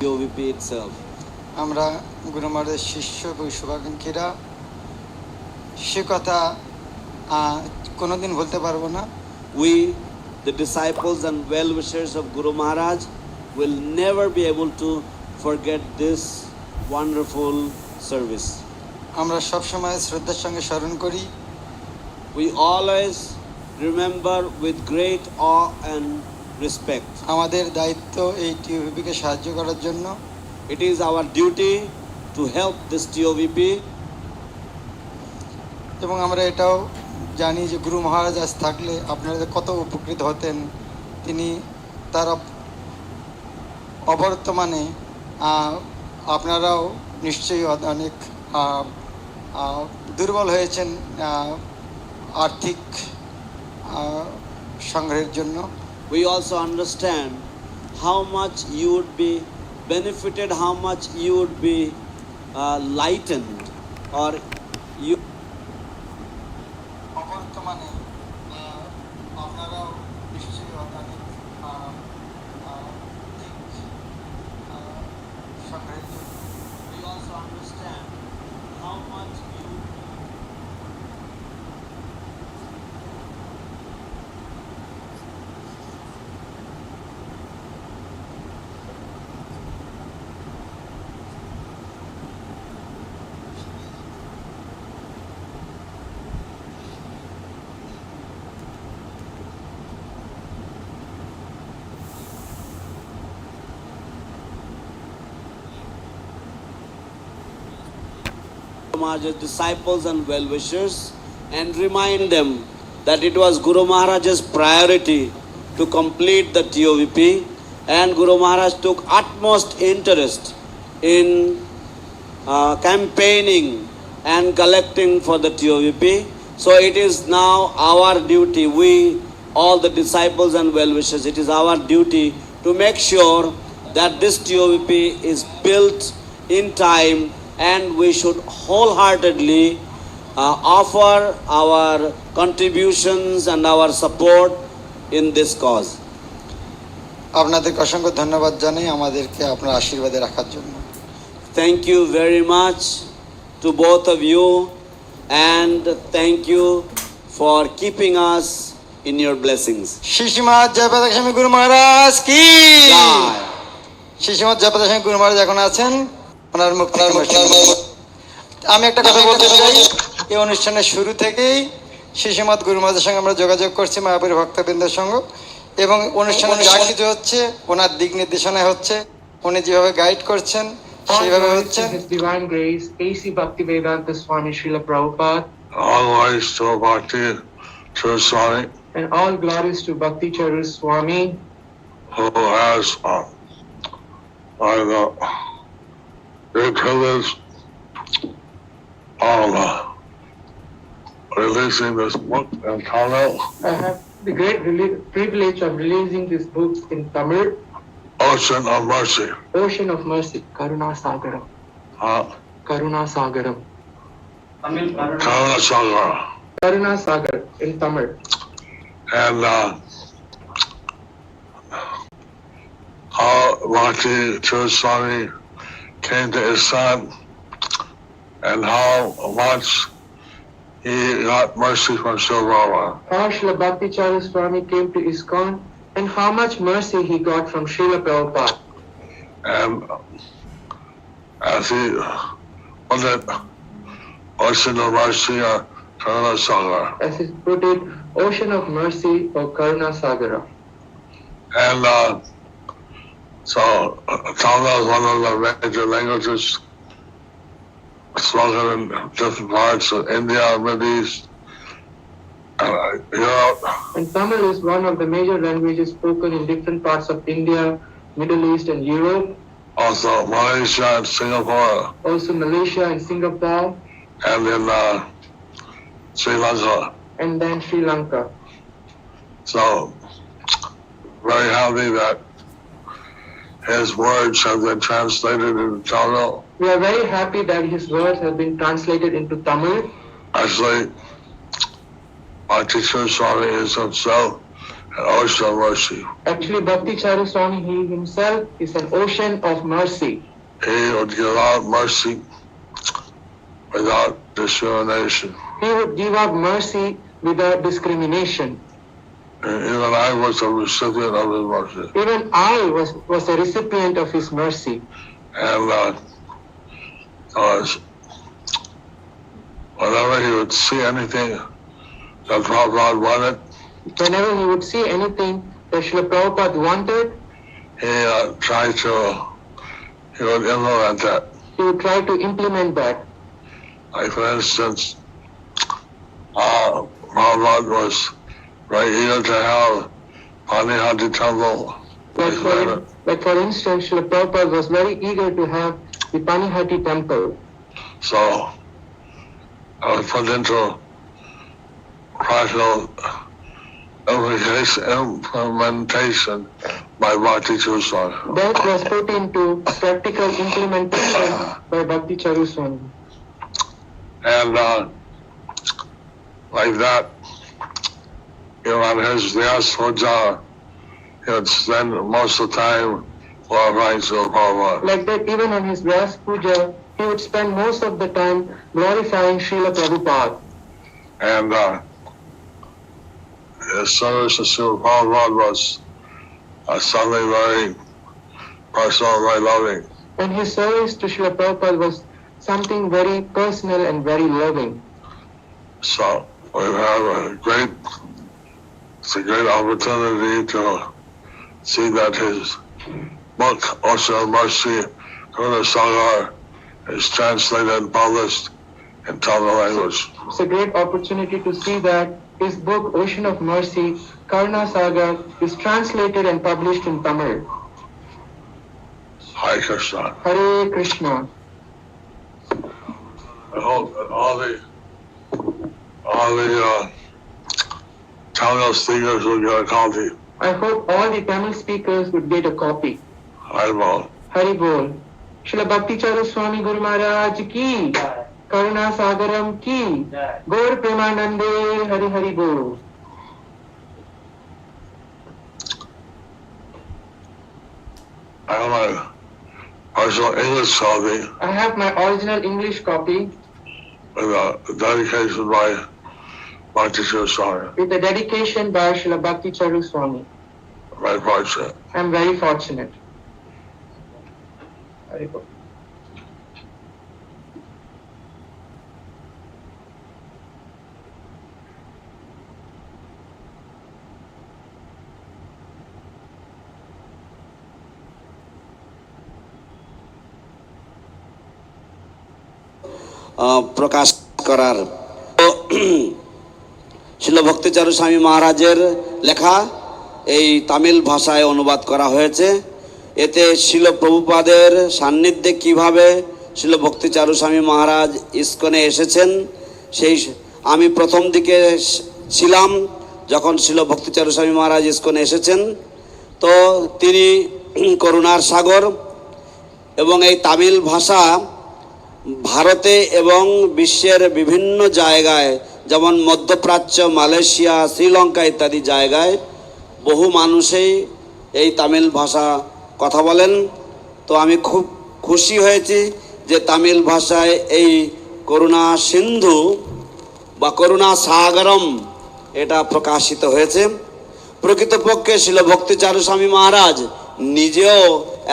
TOVP itself. আমরা গুরু মহারাজের শিষ্য এবং শুভাকাঙ্ক্ষীরা সে কথা কোনোদিন ভুলতে পারবো না। We, the disciples and well-wishers of Guru Maharaj, will never be able to forget this wonderful service. আমরা সব সময় শ্রদ্ধার সঙ্গে স্মরণ করি। We always remember with great awe and respect. আমাদের দায়িত্ব এই টিওভিপিকে সাহায্য করার জন্য। It is our duty to help this TOVP. এবং আমরা এটাও জানি যে গুরু মহারাজ আজ থাকলে আপনারা কত উপকৃত হতেন। তিনি তার অবর্তমানে আপনারাও নিশ্চয়ই অনেক দুর্বল হয়েছেন আর্থিক সংগ্রহের জন্য। We also understand how much you would be benefited, how much you would be lightened, or you বর্তমানে আপনারাও নিশ্চয়ই অনেক সংগ্রহের জন্য। We also understand how much you Maharaj's disciples and well-wishers, and remind them that it was Guru Maharaj's priority to complete the TOVP, and Guru Maharaj took utmost interest in campaigning and collecting for the TOVP. So it is now our duty, we, all the disciples and well-wishers, it is our duty to make sure that this TOVP is built in time, and we should wholeheartedly offer our contributions and our support in this cause. আপনাদেরকে অসংখ্য ধন্যবাদ জানাই আমাদেরকে আপনার আশীর্বাদে রাখার জন্য। Thank you very much to both of you, and thank you for keeping us in your blessings. শিশুমাত Jayaprakash স্বামী গুরু মহারাজ কি জয়। শিশুমাত জয়প্রকাশ স্বামী গুরু মহারাজ এখন আছেন ওনার মুক্তি। আমি একটা কথা বলতে চাই, এই অনুষ্ঠানের শুরু থেকেই শিশুমাত গুরু মহারাজের সঙ্গে আমরা যোগাযোগ করছি মায়াপুরের ভক্তবৃন্দের সঙ্গে, এবং অনুষ্ঠানের যা কিছু হচ্ছে ওনার দিক নির্দেশনায় হচ্ছে, উনি যেভাবে গাইড করছেন সেইভাবে হচ্ছে। His Divine Grace, A.C. Bhaktivedanta Swami Srila Prabhupada. All glories to Bhakti Charu Swami. And all glories to Bhakti Charu Swami, who has by the great privilege of releasing this book in Tamil. I have the great privilege of releasing this book in Tamil. Ocean of Mercy. Ocean of Mercy, Karuna Sagaram. Karuna Sagaram. Karuna Sagar. Karuna Sagar in Tamil. And how Bhakti Charu Swami came to his son, and how much he got mercy from Srila How Srila Bhakti Charu Swami came to ISKCON, and how much mercy he got from Srila Prabhupada. And as he put it, Ocean of Mercy or Karuna Sagar. As he put it, Ocean of Mercy or Karuna Sagara. And so Tamil is one of the major languages spoken in different parts of India, Middle East, Europe. And Tamil is one of the major languages spoken in different parts of India, Middle East and Europe. Also Malaysia and Singapore. Also Malaysia and Singapore. And in Sri Lanka. And then Sri Lanka. So, very happy that his words have been translated into Tamil. We are very happy that his words have been translated into Tamil. Actually, Bhakti Charu Swami is himself an ocean of mercy. Actually, Bhakti Charu Swami, he himself is an ocean of mercy. He would give out mercy without discrimination. He would give out mercy without discrimination. And even I was a recipient of his mercy. Even I was a recipient of his mercy. And whenever he would see anything that Prabhupada wanted, Whenever he would see anything that Srila Prabhupada wanted, he would implement that. he would try to implement that. Like for instance, Prabhupada was very eager to have Panihati temple. Like for instance, Srila Prabhupada was very eager to have the Panihati temple. So I was put into practical implementation by Bhakti Charu Swami. That was put into practical implementation by Bhakti Charu Swami. And like that, on his Vyas Puja, he would spend most of the time glorifying Srila Prabhupada. Like that, even on his Vyas Puja, he would spend most of the time glorifying Srila Prabhupada. And his service to Srila Prabhupada was something very personal, very loving. And his service to Srila Prabhupada was something very personal and very loving. So we have it's a great opportunity to see that his book, Ocean of Mercy, Karuna Sagar, is translated and published in Tamil language. It's a great opportunity to see that his book, Ocean of Mercy, Karuna Sagar, is translated and published in Tamil. Hare Krishna. Hare Krishna. I hope that all the Tamil speakers will get a copy. I hope all the Tamil speakers would get a copy. Haribol. Hari Bol. Srila Bhakti Charu Swami Guru Maharaj ki, Karuna Sagaram ki, Gaur Premanande, Hari Hari Bol. I have my original English copy I have my original English copy with a dedication by Bhakti Charu Swami. with a dedication by Srila Bhakti Charu Swami. Very fortunate. I am very fortunate. Hari Bol. প্রকাশ করার শিল ভক্তি চারু স্বামী মহারাজের লেখা এই তামিল ভাষায় অনুবাদ করা হয়েছে। এতে শিল প্রভুপাদের সান্নিধ্যে কিভাবে শিল ভক্তি চারু স্বামী মহারাজ ইস্কনে এসেছেন, সেই আমি প্রথম দিকে ছিলাম যখন শিল ভক্তি চারু স্বামী মহারাজ ইস্কনে এসেছেন। তো তিনি করুণার সাগর এবং এই তামিল ভাষা ভারতে এবং বিশ্বের বিভিন্ন জায়গায়, যেমন মধ্যপ্রাচ্য, মালয়েশিয়া, শ্রীলঙ্কা ইত্যাদি জায়গায় বহু মানুষই এই তামিল ভাষা কথা বলেন। তো আমি খুব খুশি হয়েছি যে তামিল ভাষায় এই করুণা সিন্ধু বা করুণা সাগরম এটা প্রকাশিত হয়েছে। প্রকৃতপক্ষে শিল ভক্তি চারু স্বামী মহারাজ নিজেও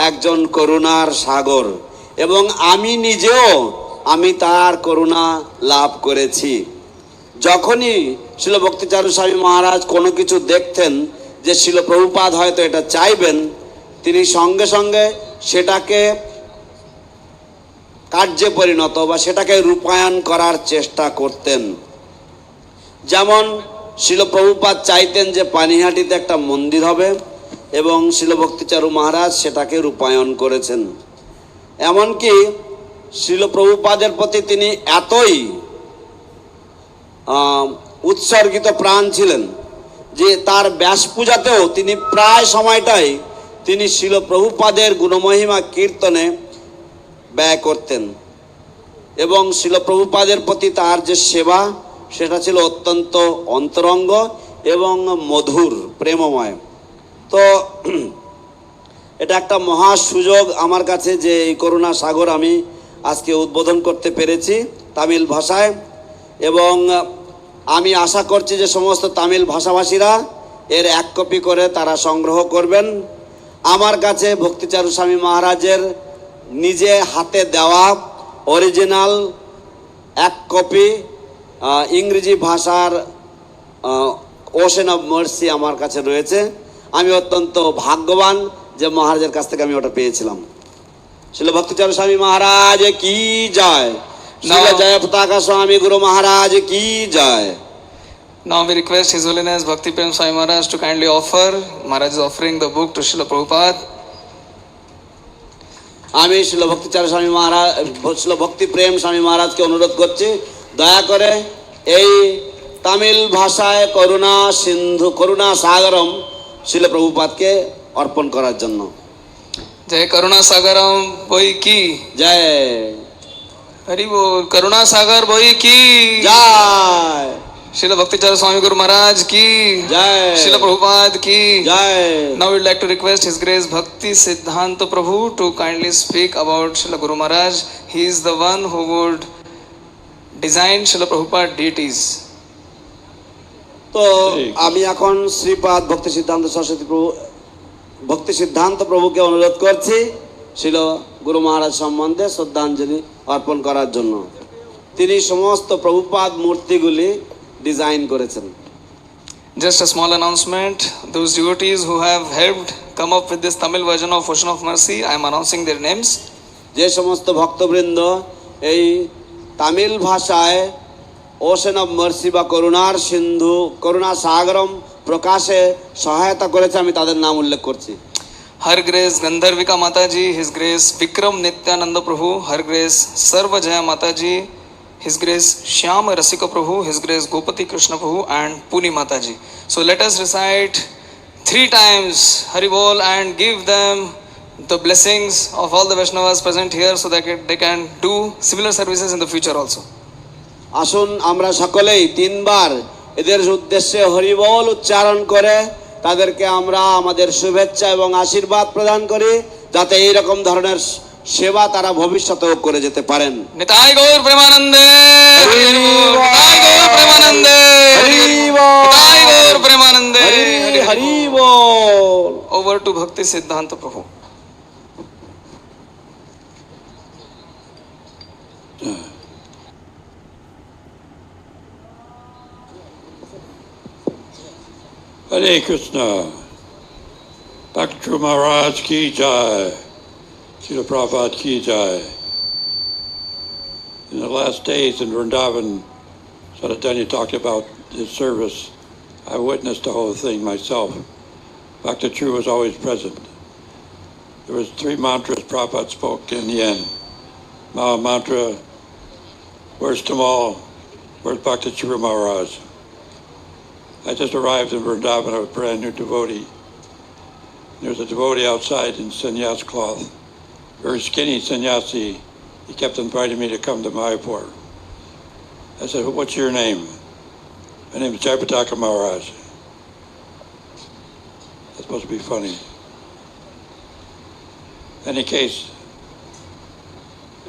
একজন করুণার সাগর এবং আমি নিজেও তার করুণা লাভ করেছি। যখনই শিল ভক্তি চারু স্বামী মহারাজ কোনো কিছু দেখতেন যে শিল প্রভুপাদ হয়তো এটা চাইবেন, তিনি সঙ্গে সঙ্গে সেটাকে কার্যে পরিণত বা সেটাকে রূপায়ণ করার চেষ্টা করতেন। যেমন শিল প্রভুপাদ চাইতেন যে পানিহাটিতে একটা মন্দির হবে এবং শিল ভক্তি চারু মহারাজ সেটাকে রূপায়ণ করেছেন। এমনকি শিল প্রভুপাদের প্রতি তিনি এতই উৎসর্গিত প্রাণ ছিলেন যে তার ব্যাস পূজাতেও তিনি প্রায় সময়টাই তিনি শিল প্রভুপাদের গুণমহিমা কীর্তনে ব্যয় করতেন এবং শিল প্রভুপাদের প্রতি তার যে সেবা সেটা ছিল অত্যন্ত অন্তরঙ্গ এবং মধুর প্রেমময়। তো এটা একটা মহা সুযোগ আমার কাছে যে এই করুণা সাগর আমি আজকে উদ্বোধন করতে পেরেছি তামিল ভাষায়, এবং আমি আশা করছি যে সমস্ত তামিল ভাষাভাষীরা এর এক কপি করে তারা সংগ্রহ করবেন। আমার কাছে ভক্তিচারু স্বামী মহারাজের নিজে হাতে দেওয়া অরিজিনাল এক কপি ইংরেজি ভাষার ওশেন অফ মার্সি আমার কাছে রয়েছে। আমি অত্যন্ত ভাগ্যবান যে মহারাজের কাছ থেকে আমি ওটা পেয়েছিলাম। শিল ভক্তিচারু স্বামী মহারাজ কি জয়, শিল জয় পতাকা স্বামী গুরু মহারাজ কি জয়। Now we request His Holiness Bhakti Prem Swami Maharaj to kindly offer. Maharaj is offering the book to Srila Prabhupada. আমি শিল ভক্তিচারু স্বামী মহারাজ, শিল ভক্তি প্রেম স্বামী মহারাজকে অনুরোধ করছি দয়া করে এই তামিল ভাষায় করুণা সিন্ধু করুণা সাগরম শিল প্রভুপাদকে অর্পণ করার জন্য। जय करुणा सागरम बोई की জয়, हरि बोल। करुणा सागर बोई की জয়, श्रील भक्ति चारू स्वामी गुरु महाराज की जय, श्रील प्रभुपाद की জয়। Now we'd like to request His Grace Bhakti Siddhanta Prabhu to kindly speak about Srila Guru Maharaj. He is the one who would design Srila Prabhupada deities. তো আমি এখন শ্রীপাদ ভক্তি সিদ্ধান্ত সরস্বতী প্রভু ভক্তি সিদ্ধান্ত প্রভুকে অনুরোধ করছি শিল গুরু মহারাজ সম্বন্ধে শ্রদ্ধাঞ্জলি অর্পণ করার জন্য। তিনি সমস্ত প্রভুপাদ মূর্তিগুলি ডিজাইন করেছেন। Just a small announcement, those devotees who have helped come up with this Tamil version of Ocean of Mercy, I am announcing their names. যে সমস্ত ভক্তবৃন্দ এই তামিল ভাষায় ওশেন অফ মার্সি বা করুণার সিন্ধু করুণা সাগরম প্রকাশে সহায়তা করেছে আমি তাদের নাম উল্লেখ করছি। Her Grace Gandharvika Mataji, His Grace Vikram Nityananda Prabhu, Her Grace Sarva Jaya Mataji, His Grace Shyam Rasika Prabhu, His Grace Gopati Krishna Prabhu and Puni Mataji. So let us recite 3 times Hari Bol and give them the blessings of all the Vaishnavas present here so that they can do similar services in the future also. আসুন আমরা সকলেই 3 বার এদের উদ্দেশ্যে হরিবল উচ্চারণ করে তাদেরকে আমরা আমাদের শুভেচ্ছা এবং আশীর্বাদ প্রদান করি যাতে এই রকম ধরনের সেবা তারা ভবিষ্যতেও করে যেতে পারেন। Nitai Gaur Premanande Hari Bol, Nitai Gaur Premanande Hari Bol, Nitai Gaur Premanande Hari ball. Over to Bhakti Siddhanta Prabhu. Hare Krishna, Bhakti Charu Maharaj ki jai, Srila Prabhupada ki jai. In the last days in Vrindavan, Sadhani talked about his service. I witnessed the whole thing myself. Bhakti Charu was always present. There was 3 mantras Prabhupada spoke in the end. Maha mantra, worst of all, where's Bhakti Charu Maharaj? I just arrived in Vrindavan, I was a brand new devotee. There was a devotee outside in sannyas cloth, very skinny sannyasi. He kept inviting me to come to Mayapur. I said, what's your name? My name is Jayapataka Maharaj. That's supposed to be funny. In any case,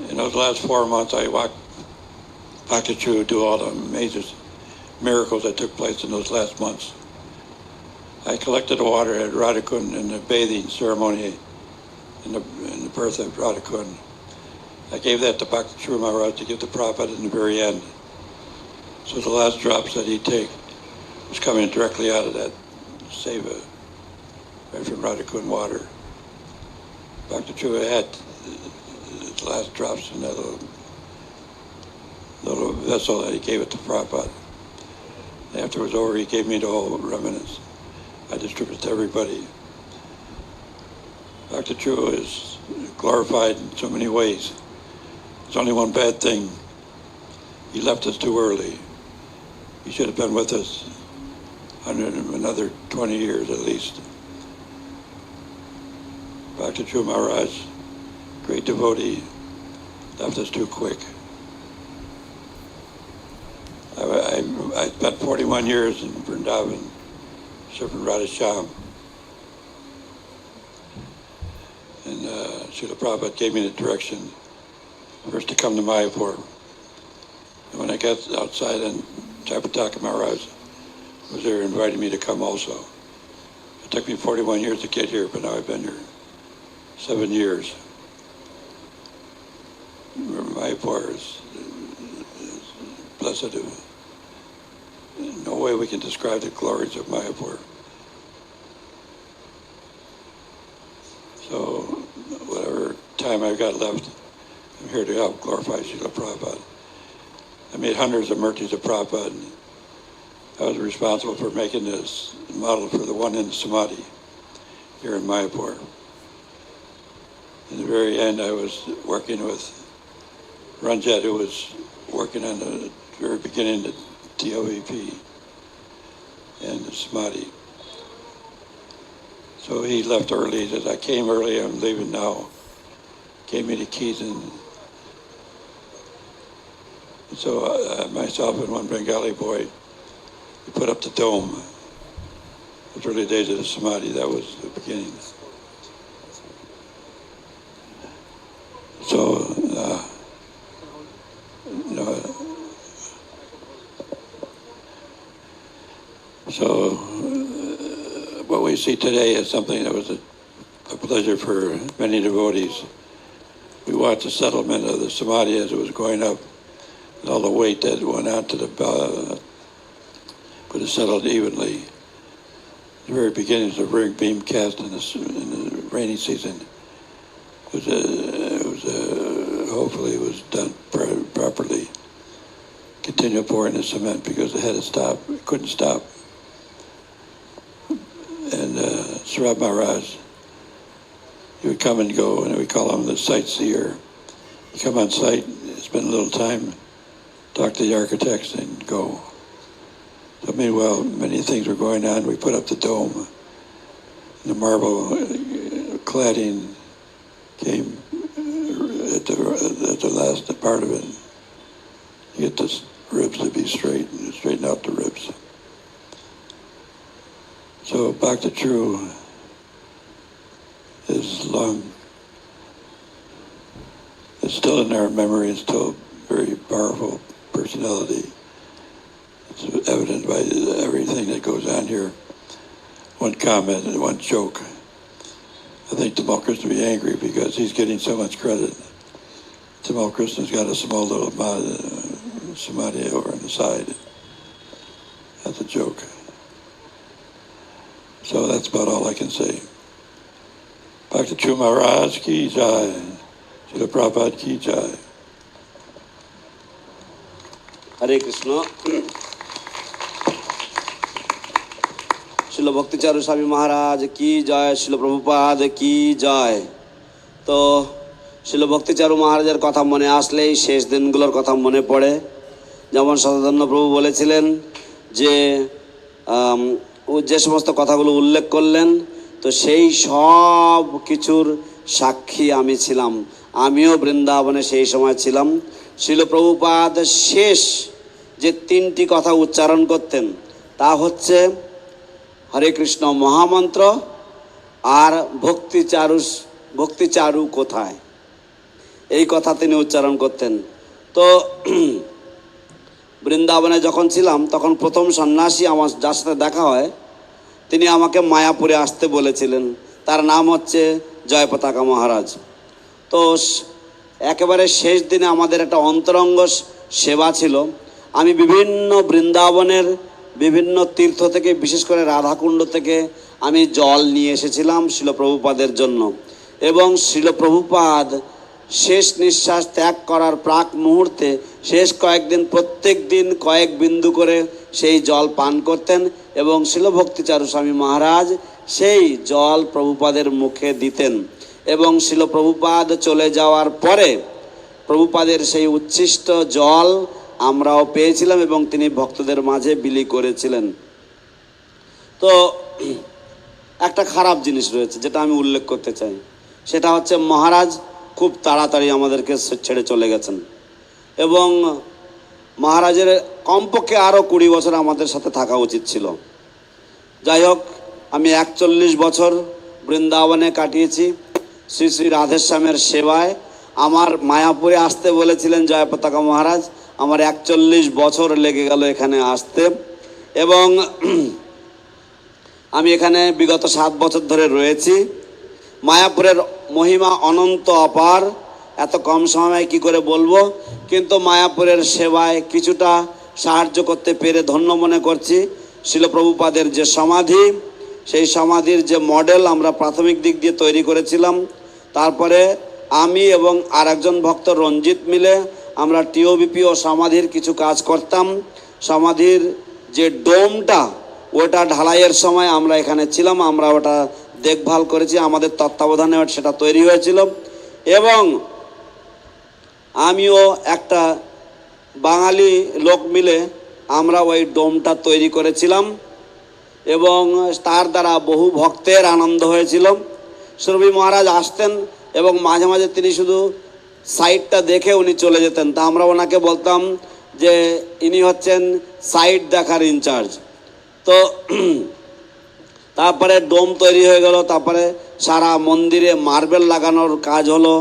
in those last 4 months, I watched Bhakti Charu do all the amazing miracles that took place in those last months. I collected the water at Radhakund in the bathing ceremony in the birth of Radhakund. I gave that to Bhakti Charu Maharaj to give to Prabhupada in the very end. So the last drops that he'd take was coming directly out of that seva, right from Radhakund water. Bhakti Charu had the last drops in that little vessel that he gave it to Prabhupada. After it was over, he gave me the whole remnants. I distributed it to everybody. Bhakti Charu is glorified in so many ways. There's only one bad thing. He left us too early. He should have been with us another 20 years at least. Bhakti Charu Maharaj, great devotee, left us too quick. I spent 41 years in Vrindavan Servant Radhesham. And Srila Prabhupada gave me the direction first to come to Mayapur. And when I got outside, and Jayapataka Maharaj was there inviting me to come also. It took me 41 years to get here, but now I've been here 7 years. Mayapur is blessed. No way we can describe the glories of Mayapur. So, whatever time I've got left, I'm here to help glorify Srila Prabhupada. I made hundreds of murtis of Prabhupada. And I was responsible for making this model for the one in Samadhi here in Mayapur. In the very end, I was working with Ranjit, who was working on the very beginning of TOVP and the Samadhi. So he left early. He said, I came early, I'm leaving now. Gave me the keys, and so myself and one Bengali boy, we put up the dome. The early days of the Samadhi, that was the beginning. So, what we see today is something that was a pleasure for many devotees. We watched the settlement of the Samadhi as it was going up, and all the weight that went out to the but it settled evenly. The very beginnings of ring beam cast in the rainy season. Hopefully it was done properly. Continue pouring the cement because it had to stop. It couldn't stop. And Sarab Maharaj, he would come and go, and we call him the sightseer. He'd come on site, spend a little time, talk to the architects, and go. So meanwhile, many things were going on. We put up the dome. The marble cladding came at the last part of it. You get the ribs to be straight, and straighten out the ribs. So Bhakti Charu is long. It's still in our memory. It's still a very powerful personality. It's evident by everything that goes on here. One comment and one joke. I think Tamal Krishna will be angry because he's getting so much credit. Tamal Krishna's got a small little samadhi over on the side. That's a joke. So that's about all I can say. Bhakti Charu Maharaj ki jai. Srila Prabhupada ki jai. Hare Krishna. Srila Bhakti Charu Swami Maharaj ki jai. Srila Prabhupada ki jai. তো শিল ভক্তি চারু মহারাজের কথা মনে আসলেই শেষ দিনগুলোর কথা মনে পড়ে। যেমন শতধন্য প্রভু বলেছিলেন যে যে সমস্ত কথাগুলো উল্লেখ করলেন, তো সেই সব কিছুর সাক্ষী আমি ছিলাম। আমিও বৃন্দাবনে সেই সময় ছিলাম। শিল প্রভুপাদ শেষ যে তিনটি কথা উচ্চারণ করতেন তা হচ্ছে হরে কৃষ্ণ মহামন্ত্র আর ভক্তি চারু কোথায়, এই কথা তিনি উচ্চারণ করতেন। তো বৃন্দাবনে যখন ছিলাম তখন প্রথম সন্ন্যাসী আমার যার সাথে দেখা হয় তিনি আমাকে মায়াপুরে আসতে বলেছিলেন। তার নাম হচ্ছে জয়পতাকা মহারাজ। তো একেবারে শেষ দিনে আমাদের একটা অন্তরঙ্গ সেবা ছিল। আমি বিভিন্ন বৃন্দাবনের বিভিন্ন তীর্থ থেকে, বিশেষ করে রাধাকুণ্ড থেকে আমি জল নিয়ে এসেছিলাম শিল প্রভুপাদের জন্য। এবং শিল প্রভুপাদ শেষ নিঃশ্বাস ত্যাগ করার প্রাক মুহূর্তে শেষ কয়েকদিন প্রত্যেক দিন কয়েক বিন্দু করে সেই জল পান করতেন এবং শিল ভক্তি চারু স্বামী মহারাজ সেই জল প্রভুপাদের মুখে দিতেন। এবং শিল প্রভুপাদ চলে যাওয়ার পরে প্রভুপাদের সেই উচ্ছিষ্ট জল আমরাও পেয়েছিলাম এবং তিনি ভক্তদের মাঝে বিলি করেছিলেন। তো একটা খারাপ জিনিস রয়েছে যেটা আমি উল্লেখ করতে চাই, সেটা হচ্ছে মহারাজ খুব তাড়াতাড়ি আমাদেরকে ছেড়ে চলে গেছেন এবং মহারাজের কমপক্ষে আরও 20 বছর আমাদের সাথে থাকা উচিত ছিল। যাই হোক, আমি 41 বছর বৃন্দাবনে কাটিয়েছি শ্রী শ্রী রাধেশ্যামের সেবায়। আমার মায়াপুরে আসতে বলেছিলেন জয় পতাকা মহারাজ, আমার 41 বছর লেগে গেল এখানে আসতে। এবং আমি এখানে বিগত 7 বছর ধরে রয়েছি। মায়াপুরের মহিমা অনন্ত অপার, এত কম সময়ে কি করে বলবো, কিন্তু মায়াপুরের সেবায় কিছুটা সাহায্য করতে পেরে ধন্য মনে করছি। শিল প্রভুপাদের যে সমাধি, সেই সমাধির যে মডেল আমরা প্রাথমিক দিক দিয়ে তৈরি করেছিলাম, তারপরে আমি এবং আর একজন ভক্ত রঞ্জিত মিলে আমরা টিওবিপি ও সমাধির কিছু কাজ করতাম। সমাধির যে ডোমটা, ওটা ঢালাইয়ের সময় আমরা এখানে ছিলাম, আমরা ওটা দেখভাল করেছি, আমাদের তত্ত্বাবধানে সেটা তৈরি হয়েছিল। এবং আমিও একটা বাঙালি লোক মিলে আমরা ওই ডোমটা তৈরি করেছিলাম এবং তার দ্বারা বহু ভক্তের আনন্দ হয়েছিল। সুরভি মহারাজ আসতেন এবং মাঝে মাঝে তিনি শুধু সাইডটা দেখে উনি চলে যেতেন, তা আমরা ওনাকে বলতাম যে ইনি হচ্ছেন সাইড দেখার ইনচার্জ। তো তারপরে ডোম তৈরি হয়ে গেল, তারপরে সারা মন্দিরে মার্বেল লাগানোর কাজ হলো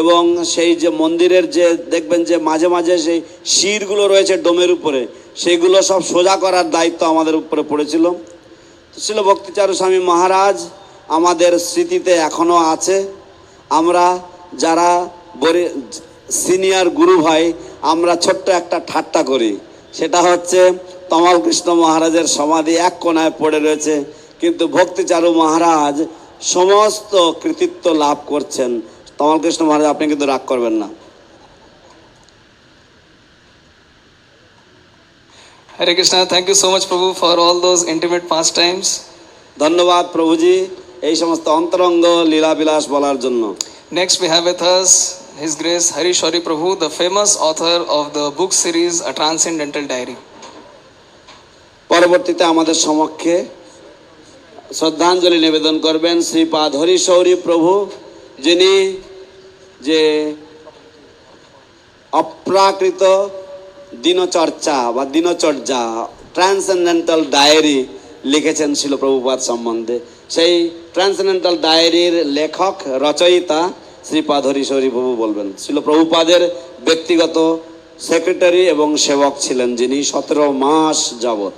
এবং সেই যে মন্দিরের যে দেখবেন যে মাঝে মাঝে সেই শিরগুলো রয়েছে ডোমের উপরে, সেগুলো সব সোজা করার দায়িত্ব আমাদের উপরে পড়েছিল। ছিল ভক্তিচারু স্বামী মহারাজ আমাদের স্মৃতিতে এখনও আছে। আমরা যারা সিনিয়র গুরু ভাই, আমরা ছোট্ট একটা ঠাট্টা করি, সেটা হচ্ছে তমাল কৃষ্ণ মহারাজের সমাধি এক কোণায় পড়ে রয়েছে, কিন্তু ভক্তিচারু মহারাজ সমস্ত কৃতিত্ব লাভ করছেন। তমাল কৃষ্ণ মহারাজ, আপনি কিন্তু রাগ করবেন না। Hare Krishna, thank you so much Prabhu for all those intimate pastimes. ধন্যবাদ প্রভুজি এই সমস্ত অন্তরঙ্গ লীলাবিলাস বলার জন্য। Next we have with us His Grace Hari Shori Prabhu, the famous author of the book series A Transcendental Diary. পরবর্তীতে আমাদের সমক্ষে শ্রদ্ধাঞ্জলি নিবেদন করবেন শ্রীপাদ হরি শৌরী প্রভু, যিনি যে অপ্রাকৃত দিনচর্চা বা দিনচর্যা ট্রান্সেন্ডেন্টাল ডায়েরি লিখেছেন শিল প্রভুপাদ সম্বন্ধে। সেই ট্রান্সেন্ডেন্টাল ডায়েরির লেখক রচয়িতা শ্রীপাদ হরি শৌরী প্রভু বলবেন। শিল প্রভুপাদের ব্যক্তিগত সেক্রেটারি এবং সেবক ছিলেন যিনি 17 মাস যাবৎ।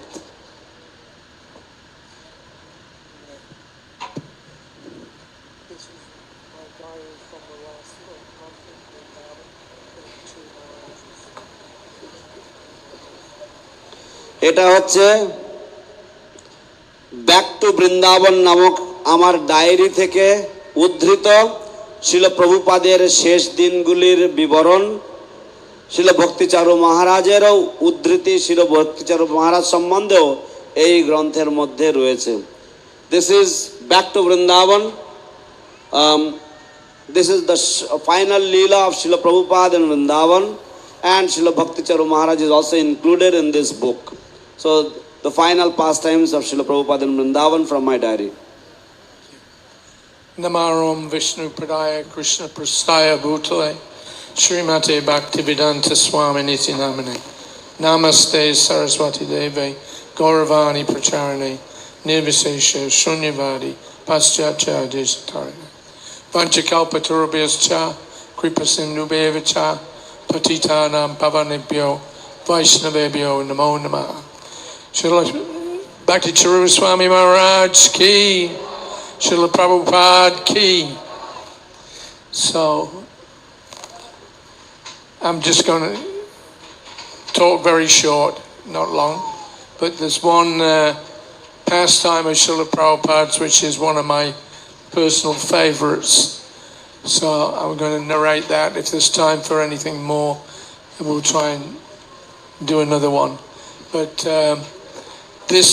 এটা হচ্ছে ব্যাক টু বৃন্দাবন নামক আমার ডায়েরি থেকে উদ্ধৃত শিল প্রভুপাদের শেষ দিনগুলির বিবরণ। শিল ভক্তিচারু মহারাজেরও উদ্ধৃতি শিল ভক্তিচারু মহারাজ সম্বন্ধেও এই গ্রন্থের মধ্যে রয়েছে। This is back to Vrindavan. This is the final Leela of Srila Prabhupada in Vrindavan, and Srila Bhakti Charu Maharaj is also included in this book. So the final pastimes of Srila Prabhupada in Vrindavan from my diary. Namaram Vishnu Pradaya Krishna Prastaya Bhutale Srimate Bhaktivedanta Swami Niti Namane Namaste Saraswati Deve Gauravani Pracharane Nirvisesha Shunyavadi Paschachadeshatarana Vanchakalpaturabhyascha Kripasindubheva-cha Patitanam Pavanebhyo Vaishnavebhyo Namo Namaha. Srila Bhakti Charu Swami Maharaj ki, Srila Prabhupada ki. So I'm just going to talk very short, not long, but there's one pastime of Srila Prabhupada's which is one of my personal favorites. So I'm going to narrate that. If there's time for anything more, we'll try and do another one. But this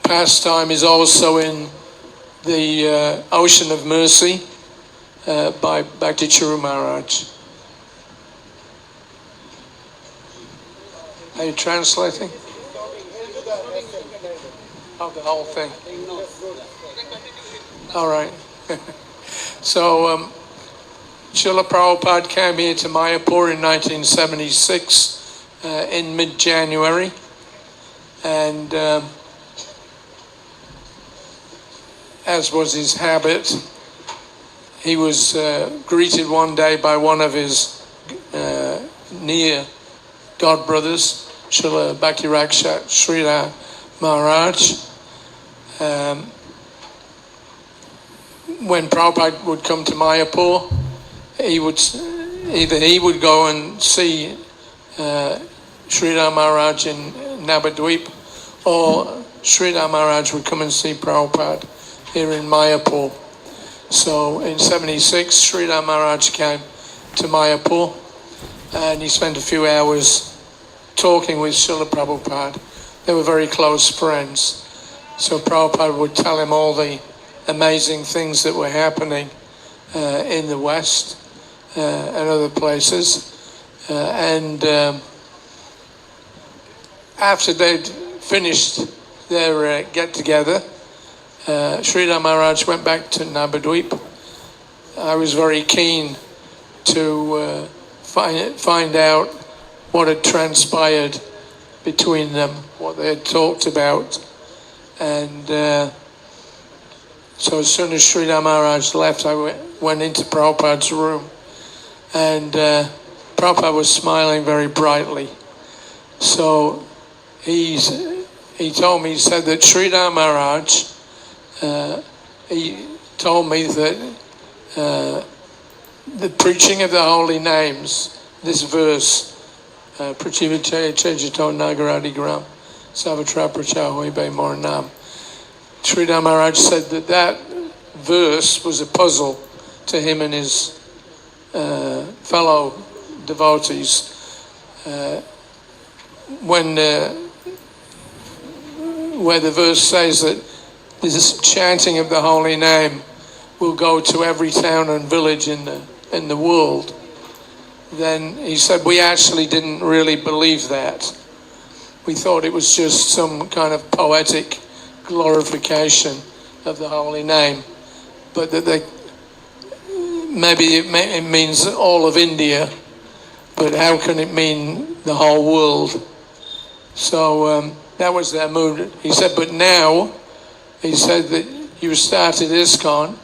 pastime is also in the Ocean of Mercy by Bhakti Charu Maharaj. Are you translating? Oh, the whole thing. All right. So, Srila Prabhupada came here to Mayapur in 1976 in mid-January, and as was his habit, he was greeted one day by one of his near God brothers, Srila Bhakti Raksha Sridhar Maharaj. When Prabhupada would come to Mayapur, he would go and see Sridhar Maharaj in Navadvip, or Sridhar Maharaj would come and see Prabhupada here in Mayapur. So in 76, Sridhar Maharaj came to Mayapur and he spent a few hours talking with Srila Prabhupada. They were very close friends. So Prabhupada would tell him all the amazing things that were happening in the West and other places. After they'd finished their get-together, Sridhar Maharaj went back to Navadvip. I was very keen to find out what had transpired between them, what they had talked about. And so as soon as Sridhar Maharaj left, I went into Prabhupada's room, and Prabhupada was smiling very brightly. So he told me, he said that Sridhar Maharaj, he told me that the preaching of the holy names, this verse, Prachivachaya Chejato Nagaradi Gram, Savatra Prachahoibe Moranam. Sridhar Maharaj said that verse was a puzzle to him and his fellow devotees. Where the verse says that this chanting of the holy name will go to every town and village in the world, then he said we actually didn't really believe that. We thought it was just some kind of poetic glorification of the holy name, but that maybe it means all of India, but how can it mean the whole world? So that was their mood. He said, but now, he said that you started ISKCON,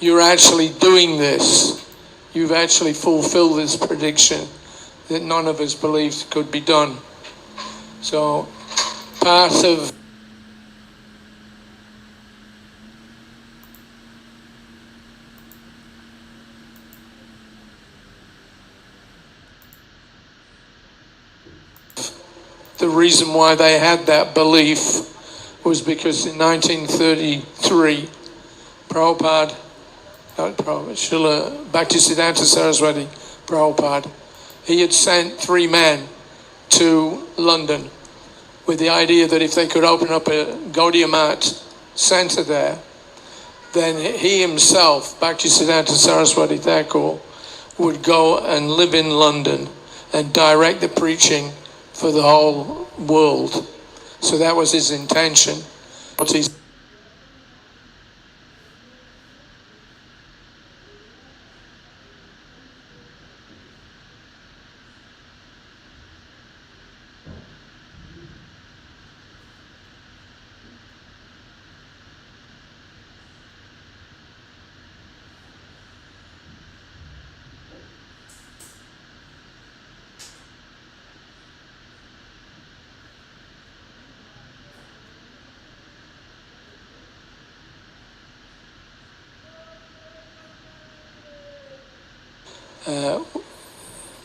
you're actually doing this. You've actually fulfilled this prediction that none of us believed could be done. So part of the reason why they had that belief was because in 1933, Srila Bhaktisiddhanta Saraswati Prabhupada, he had sent 3 men to London with the idea that if they could open up a Gaudiya Math center there, then he himself, Bhaktisiddhanta Saraswati Thakur, would go and live in London and direct the preaching for the whole world. So that was his intention.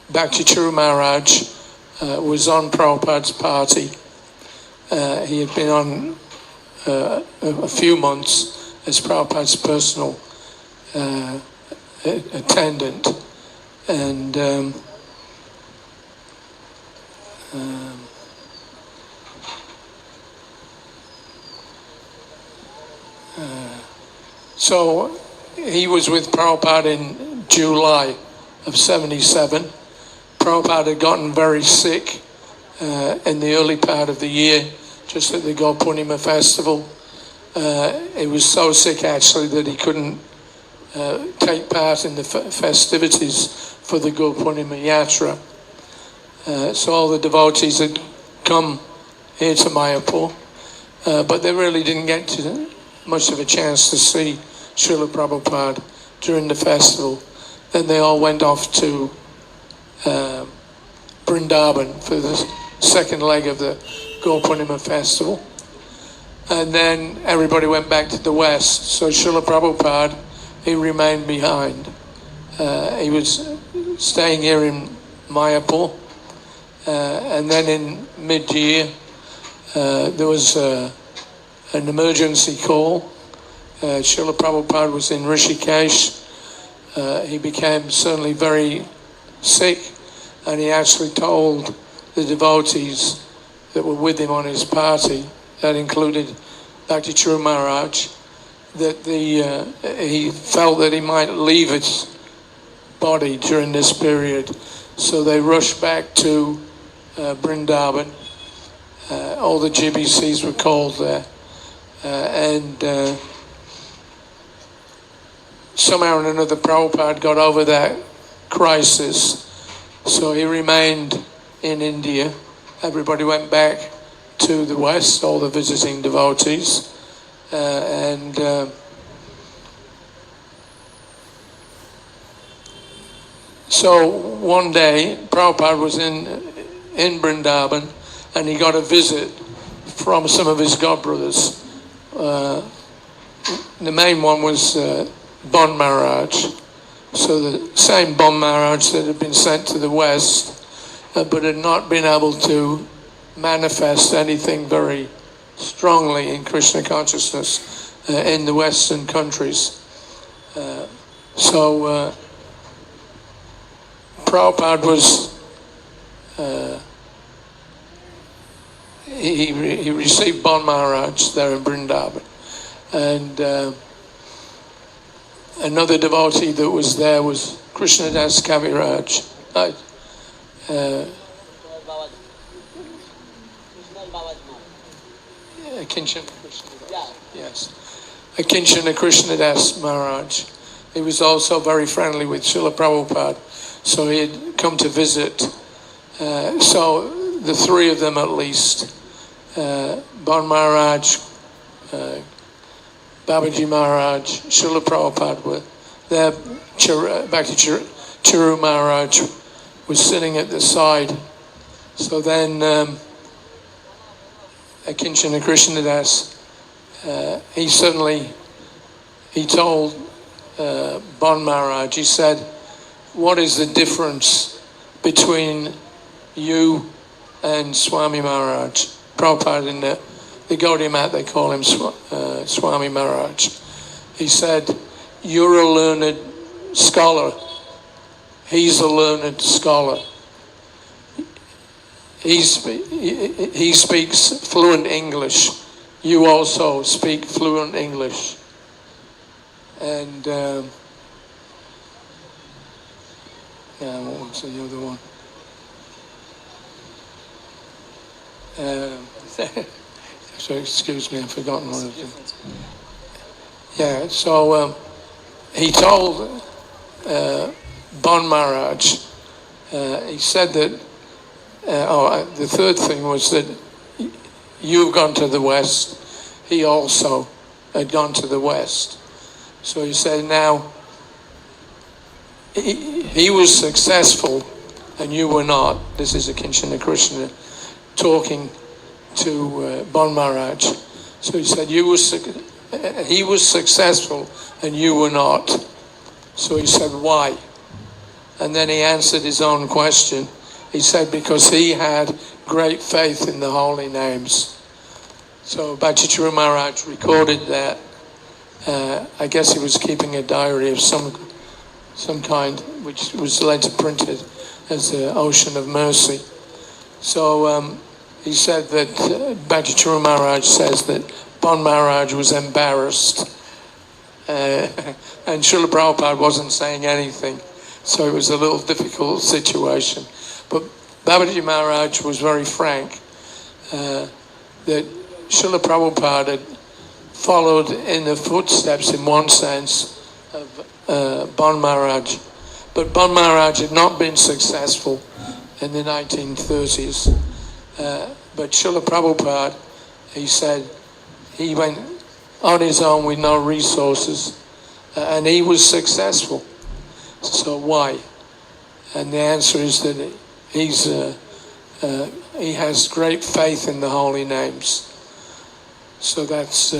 Bhakti Charu Maharaj was on Prabhupada's party. He had been on a few months as Prabhupada's personal attendant. And so he was with Prabhupada in July of 77. Prabhupada had gotten very sick in the early part of the year, just at the Gopurnima festival. He was so sick actually that he couldn't take part in the festivities for the Gopurnima Yatra. So all the devotees had come here to Mayapur, but they really didn't get to much of a chance to see Srila Prabhupada during the festival. Then they all went off to Vrindavan for the second leg of the Gaur festival. And then everybody went back to the west. So Srila Prabhupada, he remained behind. He was staying here in Mayapur. And then in mid-year, there was an emergency call. Srila Prabhupada was in Rishikesh. He became suddenly very sick, and he actually told the devotees that were with him on his party, that included Bhakti Charu Maharaj, that he felt that he might leave his body during this period. So they rushed back to Vrindavan. All the GBCs were called there. And somehow or another, Prabhupada got over that crisis. So he remained in India. Everybody went back to the west, all the visiting devotees. So one day, Prabhupada was in Vrindavan, and he got a visit from some of his godbrothers. The main one was Bon Maharaj. So the same Bon Maharaj that had been sent to the west, but had not been able to manifest anything very strongly in Krishna consciousness in the Western countries. So Prabhupada was, he received Bon Maharaj there in Vrindavan. And another devotee that was there was Krishnadas Kaviraj. Kinshana Krishnadas. Yes. Kinshana Krishnadas Maharaj. He was also very friendly with Srila Prabhupada. So he had come to visit. So the three of them at least, Bon Maharaj, Babaji Maharaj, Srila Prabhupada were there. Bhakti Charu Maharaj was sitting at the side. So then Kinshana Krishnadas, he told Bon Maharaj, he said, "What is the difference between you and Swami Maharaj?" Prabhupada in the Gaudiya Mat, they call him Swami Maharaj. He said, "You're a learned scholar. He's a learned scholar. He speaks fluent English. You also speak fluent English." And what was the other one? So excuse me, I've forgotten one of them. Yeah, so he told Bon Maharaj, he said that, the third thing was that you've gone to the west, he also had gone to the west. So he said, now, he was successful and you were not. This is a Kinshana Krishna talking to Bon Maharaj. So he said, he was successful and you were not. So he said, why? And then he answered his own question. He said, because he had great faith in the holy names. So Bhakti Charu Maharaj recorded that. I guess he was keeping a diary of some kind, which was later printed as the Ocean of Mercy. So he said that Bhakti Charu Maharaj says that Bon Maharaj was embarrassed. And Srila Prabhupada wasn't saying anything. So it was a little difficult situation. But Babaji Maharaj was very frank that Srila Prabhupada had followed in the footsteps, in one sense, of Bon Maharaj. But Bon Maharaj had not been successful in the 1930s. But Srila Prabhupada, he said, he went on his own with no resources, and he was successful. So why? And the answer is that he has great faith in the holy names. So that's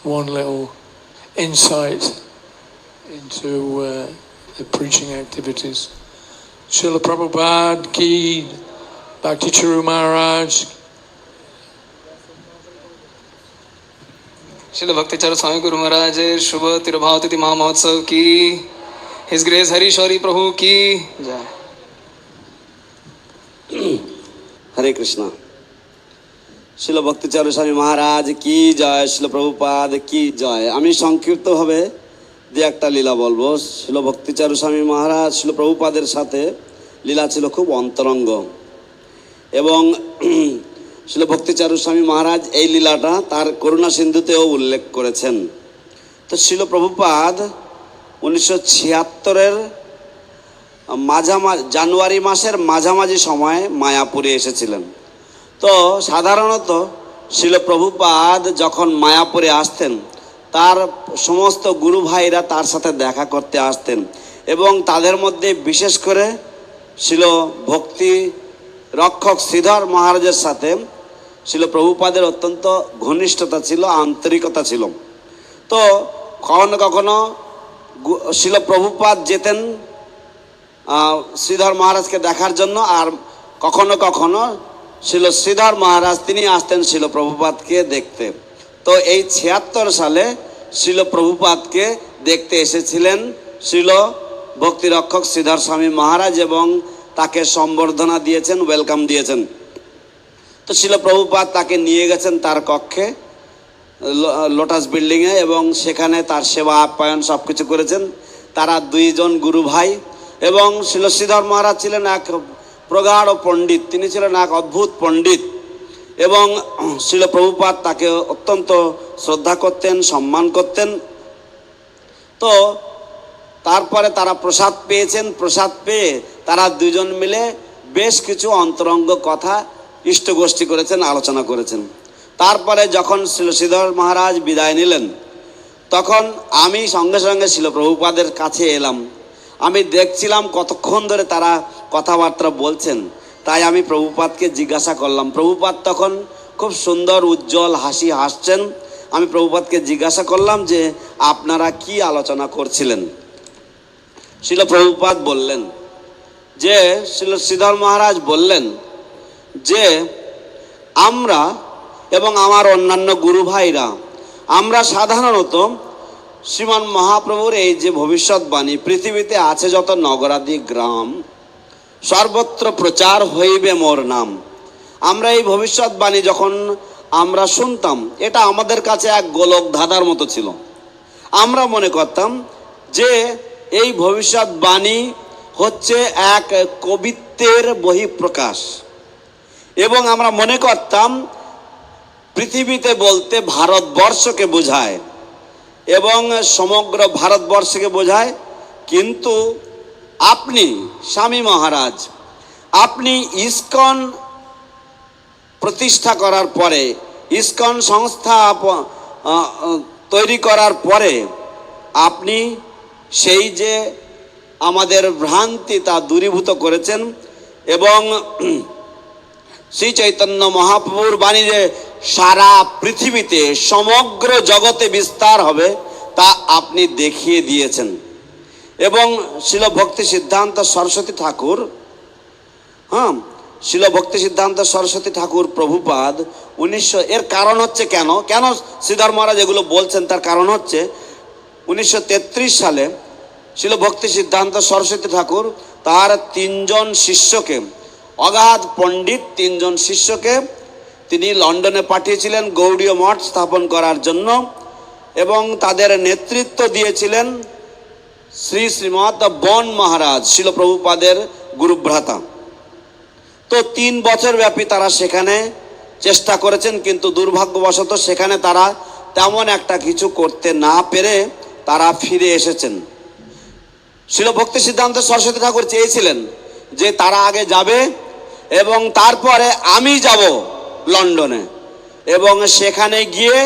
one little insight into the preaching activities. Srila Prabhupada ki, Bhakti Charu Maharaj. Srila Bhakti Charu Swami Guru Maharaj Shubha TirobhavaTithi Mahamahotsav ki, His Grace Hari Shori Prabhu ki Jai. হরে কৃষ্ণ। শিল ভক্তি চারু স্বামী মহারাজ কি জয়, শিল প্রভুপাদ কি জয়। আমি সংক্ষিপ্তভাবে দু একটা লীলা বলবো। শিল ভক্তি চারু স্বামী মহারাজ শিল প্রভুপাদের সাথে লীলা ছিল খুব অন্তরঙ্গ, এবং শিল ভক্তি চারু স্বামী মহারাজ এই লীলাটা তার করুণা সিন্ধুতেও উল্লেখ করেছেন। তো শিল প্রভুপাদ 1976-এর জানুয়ারি মাসের মাঝামাঝি সময়ে মায়াপুরে এসেছিলেন। তো সাধারণত শিল প্রভুপাদ যখন মায়াপুরে আসতেন, তার সমস্ত গুরু ভাইরা তার সাথে দেখা করতে আসতেন, এবং তাদের মধ্যে বিশেষ করে শিল ভক্তি রক্ষক শ্রীধর মহারাজের সাথে শিল প্রভুপাদের অত্যন্ত ঘনিষ্ঠতা ছিল, আন্তরিকতা ছিল। তো কখনো কখনো শিল প্রভুপাদ যেতেন শ্রীধর মহারাজকে দেখার জন্য, আর কখনো কখনো শ্রীধর মহারাজ তিনি আসতেন শিল প্রভুপাদকে দেখতে। তো এই 76 সালে শিল প্রভুপাদকে দেখতে এসেছিলেন শিল ভক্তিরক্ষক শ্রীধর স্বামী মহারাজ, এবং তাকে সম্বর্ধনা দিয়েছেন, ওয়েলকাম দিয়েছেন। তো শিল প্রভুপাদ তাকে নিয়ে গেছেন তার কক্ষে, লোটাস বিল্ডিংয়ে, এবং সেখানে তার সেবা আপ্যায়ন সব কিছু করেছেন। তারা দুইজন গুরু ভাই, এবং শিল শ্রীধর মহারাজ ছিলেন এক প্রগাঢ় পণ্ডিত, তিনি ছিলেন এক অদ্ভুত পণ্ডিত, এবং শিল প্রভুপাদ তাকে অত্যন্ত শ্রদ্ধা করতেন, সম্মান করতেন। তো তারপরে তারা প্রসাদ পেয়েছেন, প্রসাদ পেয়ে তারা দুজন মিলে বেশ কিছু অন্তরঙ্গ কথা ইষ্টগোষ্ঠী করেছেন, আলোচনা করেছেন। তারপরে যখন শিল শ্রীধর মহারাজ বিদায় নিলেন, তখন আমি সঙ্গে সঙ্গে শিল প্রভুপাদের কাছে এলাম। আমি দেখছিলাম কতক্ষণ ধরে তারা কথাবার্তা বলছেন, তাই আমি প্রভুপাদকে জিজ্ঞাসা করলাম। প্রভুপাদ তখন খুব সুন্দর উজ্জ্বল হাসি হাসছেন। আমি প্রভুপাদকে জিজ্ঞাসা করলাম যে আপনারা কি আলোচনা করছিলেন। শিল প্রভুপাদ বললেন যে, শিল শ্রীধর মহারাজ বললেন যে আমরা এবং আমার অন্যান্য গুরু ভাইরা, আমরা সাধারণত শ্রীমান মহাপ্রভুর এই যে ভবিষ্যৎবাণী, পৃথিবীতে আছে যত নগরাদি গ্রাম, সর্বত্র প্রচার হইবে মোর নাম। আমরা এই ভবিষ্যৎবাণী যখন আমরা শুনতাম, এটা আমাদের কাছে এক গোলক ধাঁধার মতো ছিল। আমরা মনে করতাম যে এই ভবিষ্যৎবাণী হচ্ছে এক কবিত্বের বহিঃপ্রকাশ, এবং আমরা মনে করতাম পৃথিবীতে বলতে ভারতবর্ষকে বোঝায়, এবং সমগ্র ভারতবর্ষকে বোঝায়। কিন্তু আপনি স্বামী মহারাজ, আপনি ইস্কন প্রতিষ্ঠা করার পরে, ইস্কন সংস্থা তৈরি করার পরে, আপনি সেই যে আমাদের ভ্রান্তি তা দূরীভূত করেছেন, এবং শ্রী চৈতন্য মহাপ্রভুর বাণী যে সারা পৃথিবীতে সমগ্র জগতে বিস্তার হবে তা আপনি দেখিয়ে দিয়েছেন। এবং শিল ভক্তি সিদ্ধান্ত সরস্বতী ঠাকুর, শিল ভক্তি সিদ্ধান্ত সরস্বতী ঠাকুর প্রভুপাদ 1900, এর কারণ হচ্ছে কেন শ্রীধর মহারাজ এগুলো বলছেন, তার কারণ হচ্ছে 1933 সালে শিল ভক্তি সিদ্ধান্ত সরস্বতী ঠাকুর তার 3 জন শিষ্যকে, অগাধ পণ্ডিত 3 জন শিষ্যকে তিনি লন্ডনে পাঠিয়েছিলেন গৌড়ীয় মঠ স্থাপন করার জন্য, এবং তাদের নেতৃত্ব দিয়েছিলেন শ্রীমৎ বন মহারাজ, শিল প্রভুপাদের গুরুভ্রাতা। তো 3 বছর ব্যাপী তারা সেখানে চেষ্টা করেছেন, কিন্তু দুর্ভাগ্যবশত সেখানে তারা তেমন একটা কিছু করতে না পেরে তারা ফিরে এসেছেন। শিল ভক্তি সিদ্ধান্ত সরস্বতী ঠাকুর চেয়েছিলেন যে তারা আগে যাবে, এবং তারপরে আমি যাব লন্ডনে, এবং সেখানে গিয়ে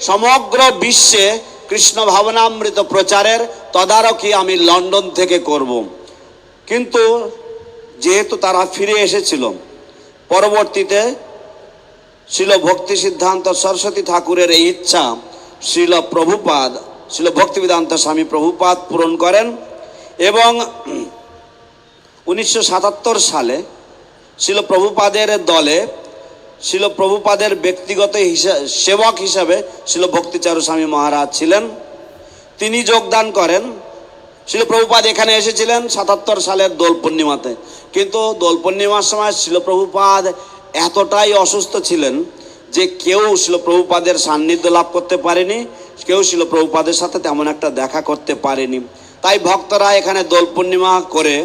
সমগ্র বিশ্বে কৃষ্ণ ভাবনামৃত প্রচারের তদারকি আমি লন্ডন থেকে করব। কিন্তু যেহেতু তারা ফিরে এসেছিল, পরবর্তীতে শিল ভক্তি সিদ্ধান্ত সরস্বতী ঠাকুরের এই ইচ্ছা শিল ভক্তিবেদান্ত স্বামী প্রভুপাদ পূরণ করেন এবং 1977 সালে শিল প্রভুপাদের দলে শিল প্রভুপাদের ব্যক্তিগত সেবক হিসাবে শিল ভক্তি চারু স্বামী মহারাজ ছিলেন। তিনি যোগদান করেন। শিল প্রভুপাদ এখানে এসেছিলেন 77 সালের দোল পূর্ণিমাতে, কিন্তু দোল পূর্ণিমার সময় শিল প্রভুপাদ এতটাই অসুস্থ ছিলেন যে কেউ শিল প্রভুপাদের সান্নিধ্য লাভ করতে পারেনি, কেউ শিল প্রভুপাদের সাথে তেমন একটা দেখা করতে পারেনি। তাই ভক্তরা এখানে দোল পূর্ণিমা করে,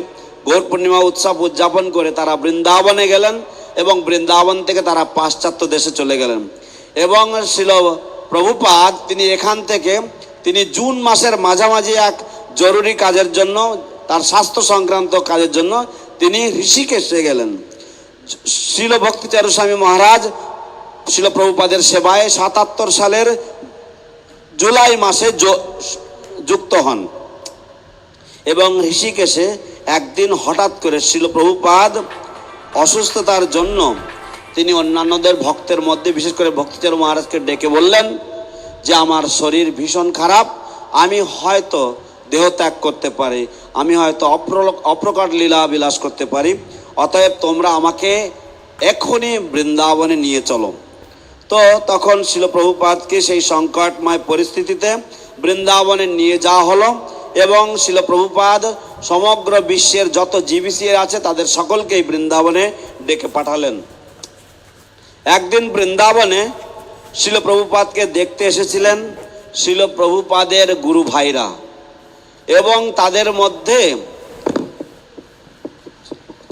গৌর পূর্ণিমা উৎসব উদযাপন করে তারা বৃন্দাবনে গেলেন এবং বৃন্দাবন থেকে তারা পাশ্চাত্য দেশে চলে গেলেন। এবং শিল প্রভুপাদ তিনি এখান থেকে তিনি জুন মাসের মাঝামাঝি এক জরুরি কাজের জন্য, তার স্বাস্থ্য সংক্রান্ত কাজের জন্য তিনি ঋষিকেশে গেলেন। শিল ভক্তি চারু স্বামী মহারাজ শিল প্রভুপাদের সেবায় 77 সালের জুলাই মাসে যুক্ত হন এবং ঋষিকেশে একদিন হঠাৎ করে শিল প্রভুপাদ অসুস্থতার জন্য তিনি অন্যান্যদের ভক্তের মধ্যে বিশেষ করে ভক্তিচারু মহারাজকে ডেকে বললেন যে আমার শরীর ভীষণ খারাপ, আমি হয়তো দেহত্যাগ করতে পারি, আমি হয়তো অপ্রকট লীলা বিলাস করতে পারি, অতএব তোমরা আমাকে এক্ষুনি বৃন্দাবনে নিয়ে চলো। তো তখন শিল প্রভুপাদকে সেই সংকটময় পরিস্থিতিতে বৃন্দাবনে নিয়ে যাওয়া হলো এবং শিল প্রভুপাদ সমগ্র বিশ্বের যত জিবিসি আছে তাদের সকলকেই বৃন্দাবনে ডেকে পাঠালেন। একদিন বৃন্দাবনে শিল প্রভুপাদকে দেখতে এসেছিলেন শিল প্রভুপাদের গুরু ভাইরা এবং তাদের মধ্যে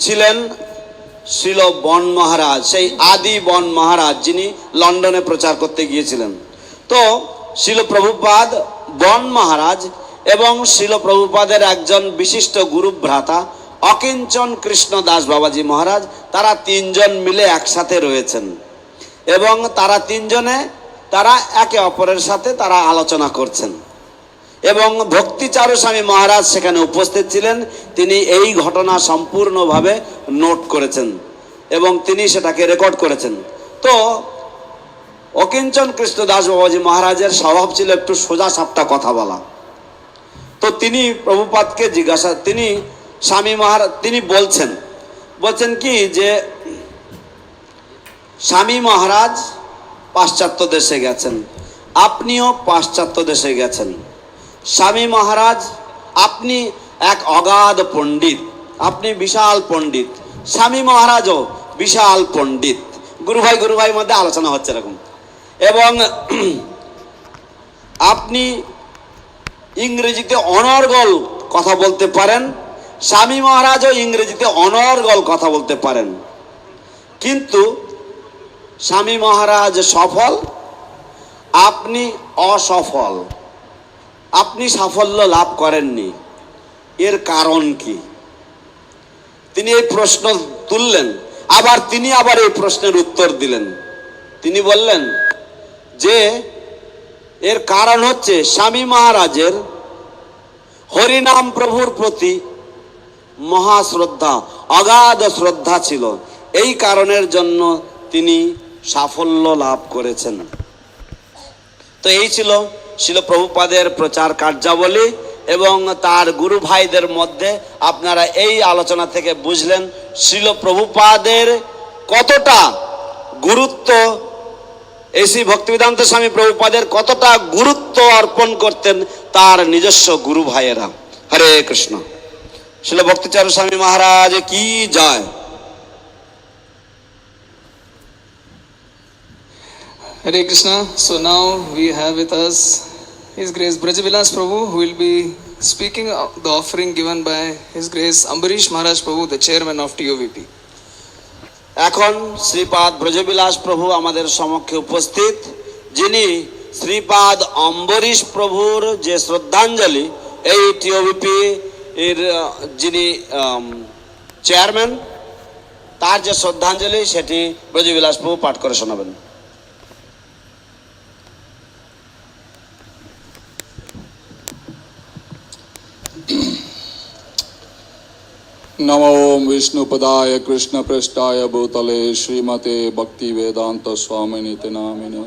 ছিলেন শিল বন মহারাজ, সেই আদি বন মহারাজ যিনি লন্ডনে প্রচার করতে গিয়েছিলেন। তো শিল প্রভুপাদ, বন মহারাজ এবং শিল প্রভুপাদের একজন বিশিষ্ট গুরু ভ্রাতা অকিঞ্চন কৃষ্ণ দাস বাবাজি মহারাজ, তারা তিনজন মিলে একসাথে রয়েছেন এবং তারা তিনজনে তারা একে অপরের সাথে তারা আলোচনা করছেন এবং ভক্তি চারু স্বামী মহারাজ সেখানে উপস্থিত ছিলেন। তিনি এই ঘটনা সম্পূর্ণভাবে নোট করেছেন এবং তিনি সেটাকে রেকর্ড করেছেন। তো অকিঞ্চন কৃষ্ণ দাস বাবাজি মহারাজের স্বভাব ছিল একটু সোজা সাপটা কথা বলা। তো তিনি প্রভুপাদকে জিজ্ঞাসা, তিনি স্বামী মহারাজ তিনি বলছেন কি যে স্বামী মহারাজ পাশ্চাত্য দেশে গেছেন, আপনিও পাশ্চাত্য দেশে গেছেন। স্বামী মহারাজ আপনি এক অগাধ পণ্ডিত, আপনি বিশাল পণ্ডিত, স্বামী মহারাজও বিশাল পণ্ডিত। গুরু ভাই মধ্যে আলোচনা হচ্ছে এরকম। এবং আপনি ইংরেজিতে অনর্গল কথা বলতে পারেন, স্বামী মহারাজও ইংরেজিতে অনর্গল কথা বলতে পারেন, কিন্তু স্বামী মহারাজ সফল, আপনি অসফল, আপনি সাফল্য লাভ করেননি, এর কারণ কি? তিনি এই প্রশ্ন তুললেন, তিনি আবার এই প্রশ্নের উত্তর দিলেন। তিনি বললেন যে এর কারণ হচ্ছে স্বামী মহারাজের হরিনাম প্রভুর প্রতি মহাশ্রদ্ধা, অগাধ শ্রদ্ধা ছিল, এই কারণের জন্য তিনি সাফল্য লাভ করেছেন। তো এই ছিল শিল প্রভুপাদের প্রচার কার্যাবলী এবং তার গুরু ভাইদের মধ্যে আপনারা এই আলোচনা থেকে বুঝলেন শিল প্রভুপাদের কতটা গুরুত্ব, এসি ভক্তিবেদান্ত স্বামী প্রভুপাদের কতটা গুরুত্ব অর্পণ করতেন তার নিজস্ব গুরু ভাইয়েরা। হরে কৃষ্ণ। শিল ভক্তি চারু স্বামী মহারাজ কি জয়। Hare Krishna. So now we have with us His Grace Brajavilas Prabhu, who will be speaking the offering given by His Grace Ambarish Maharaj Prabhu, the chairman of TOVP. এখন শ্রীপাদ ব্রজবিলাস প্রভু আমাদের সমক্ষে উপস্থিত, যিনি শ্রীপাদ অম্বরীশ প্রভুর যে শ্রদ্ধাঞ্জলি, এই টিওভিপি এর যিনি চেয়ারম্যান, তার যে শ্রদ্ধাঞ্জলি সেটি ব্রজবিলাস প্রভু পাঠ করে শোনাবেন। नमो विष्णुपदाय कृष्ण पृष्ठाय भूतले श्रीमते भक्ति वेदांत स्वामिनिति नामिने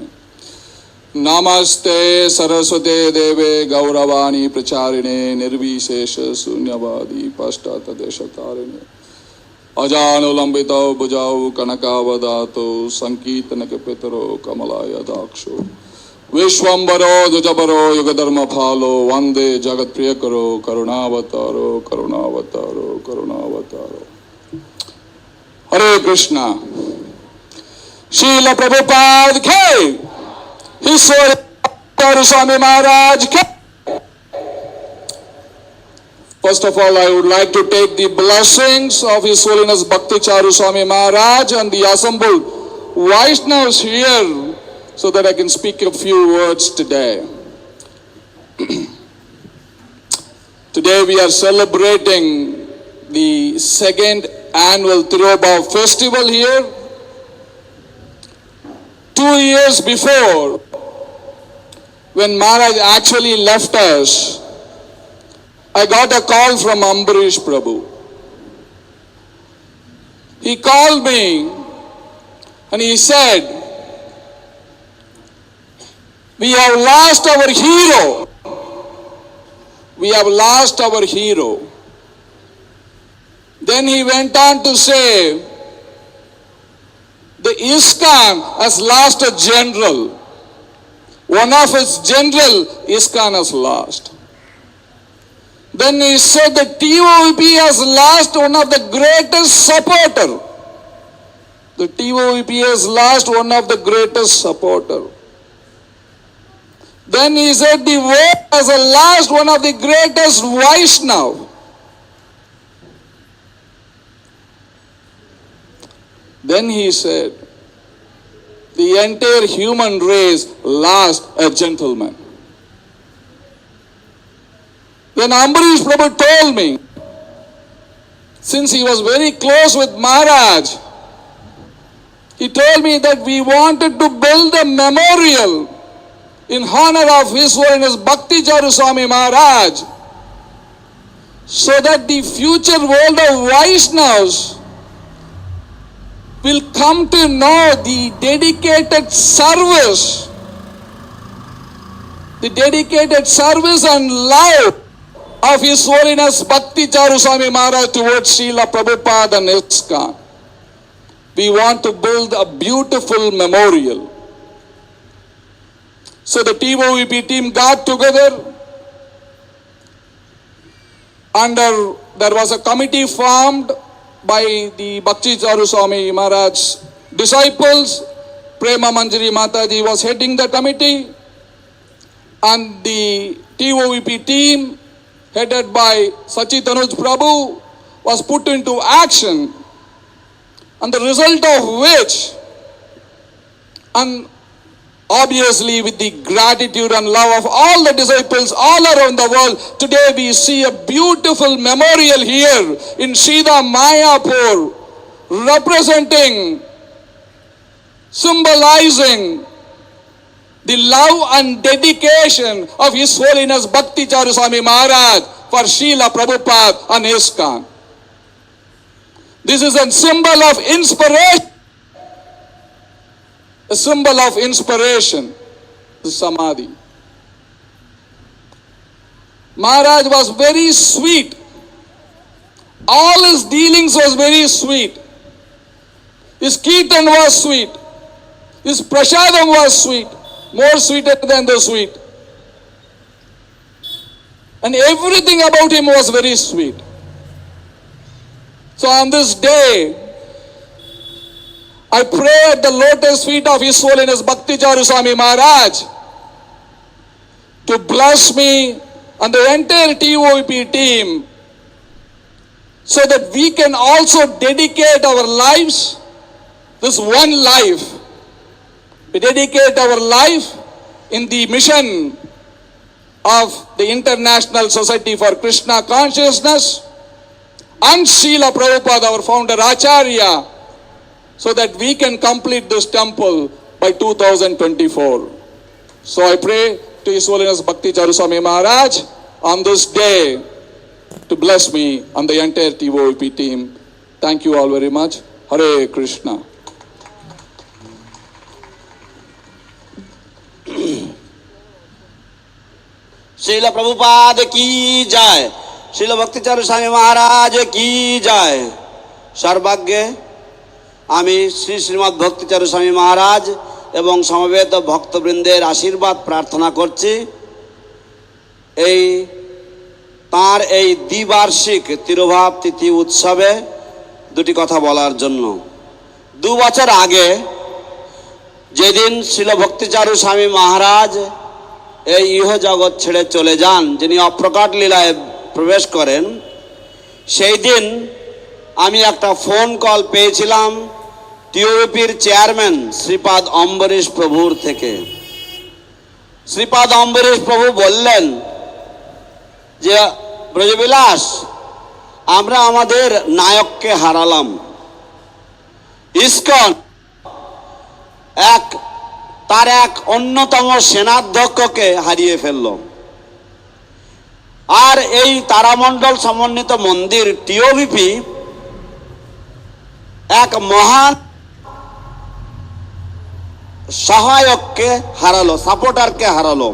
नमस्ते सरस्वते देवे गौरवाणी प्रचारिणे निर्विशेष शून्यवादी पश्चातदेशतारिणे अजानुलंबितो भुजाओ कनकावदातो संकीर्तनक पितरो कमलाय दाक्षो विश्वम्बरो द्विजबरो युगधर्म फालो वंदे जगत प्रिय करो करुणावतारो करुणावतारो करुणावतारो। हरे कृष्णा। श्रील प्रभुपाद के ईश्वर चारू स्वामी महाराज के। First of all, I would like to take the blessings of His Holiness Bhakti Charu Swami Maharaj and the assembled Vaishnavas here, so that I can speak a few words today. Today we are celebrating the second annual Tirobhava festival here. 2 years before, when Maharaj actually left us, I got a call from Ambarish Prabhu. He called me and he said, "We have lost our hero. We have lost our hero." Then he went on to say, the ISKCON has lost a general. One of its general, ISKCON has lost. Then he said the TOVP has lost one of the greatest supporter. The TOVP has lost one of the greatest supporter. Then he said the world has lost one of the greatest Vaishnav. Then he said the entire human race lost a gentleman. Then Ambarish Prabhu told me, since he was very close with Maharaj, he told me that we wanted to build a memorial in honor of His Holiness Bhakti Charu Swami Maharaj, so that the future world of Vaishnavas will come to know the dedicated service and love of His Holiness Bhakti Charu Swami Maharaj towards Srila Prabhupada and ISKCON. We want to build a beautiful memorial. So the TOVP team got together, and there was a committee formed by the Bhakti Charu Swami Maharaj disciples. Prema Manjari Mataji was heading the committee, and the TOVP team headed by Sachit Anuj Prabhu was put into action, and the result of which, and obviously with the gratitude and love of all the disciples all around the world, today we see a beautiful memorial here in Srida Mayapur, representing, symbolizing the love and dedication of His Holiness Bhakti Charu Swami Maharaj for Srila Prabhupada and ISKCON. This is a symbol of inspiration. A symbol of inspiration, the Samadhi. Maharaj was very sweet. All his dealings was very sweet. His kirtan was sweet. His prasadam was sweet. More sweeter than the sweet. And everything about him was very sweet. So on this day, I pray at the lotus feet of His Holiness Bhakti Charu Swami Maharaj to bless me and the entire TOVP team, so that we can also dedicate our lives, this one life. We dedicate our life in the mission of the International Society for Krishna Consciousness and Srila Prabhupada, our founder Acharya, so that we can complete this temple by 2024. So I pray to His Holiness Bhakti Charu Swami Maharaj on this day to bless me and the entire TOVP team. Thank you all very much. Hare Krishna. Srila Prabhupada की जय, श्रील भक्ति चारु स्वामी महाराज की जय। सर्वाग्गे আমি শ্রী শ্রীমৎ ভক্তি চারু স্বামী মহারাজ এবং সমবেত ভক্তবৃন্দের আশীর্বাদ প্রার্থনা করছি এই তার এই দ্বিবার্ষিক তিরোভাব তিথি উৎসবে দুটি কথা বলার জন্য। 2 বছর আগে যেদিন শ্রীল ভক্তি চারু স্বামী মহারাজ এই ইহ জগৎ ছেড়ে চলে যান, যিনি অপ্রকট লীলায় প্রবেশ করেন, সেই দিন আমি একটা ফোন কল পেয়েছিলাম টিওভিপির চেয়ারম্যান শ্রীপাদ অম্বরীশ প্রভুর থেকে। শ্রীপাদ অম্বরীশ প্রভু বললেন যে ব্রজবিলাস, আমরা আমাদের নায়ককে হারালাম, ইস্কন তার এক অন্যতম সেনাধ্যক্ষকে হারিয়ে ফেলল। আর এই তারামণ্ডল সমন্বিত মন্দির টিওভিপি এক মহান সহায়ককে হারালো, সাপোর্টারকে হারালো।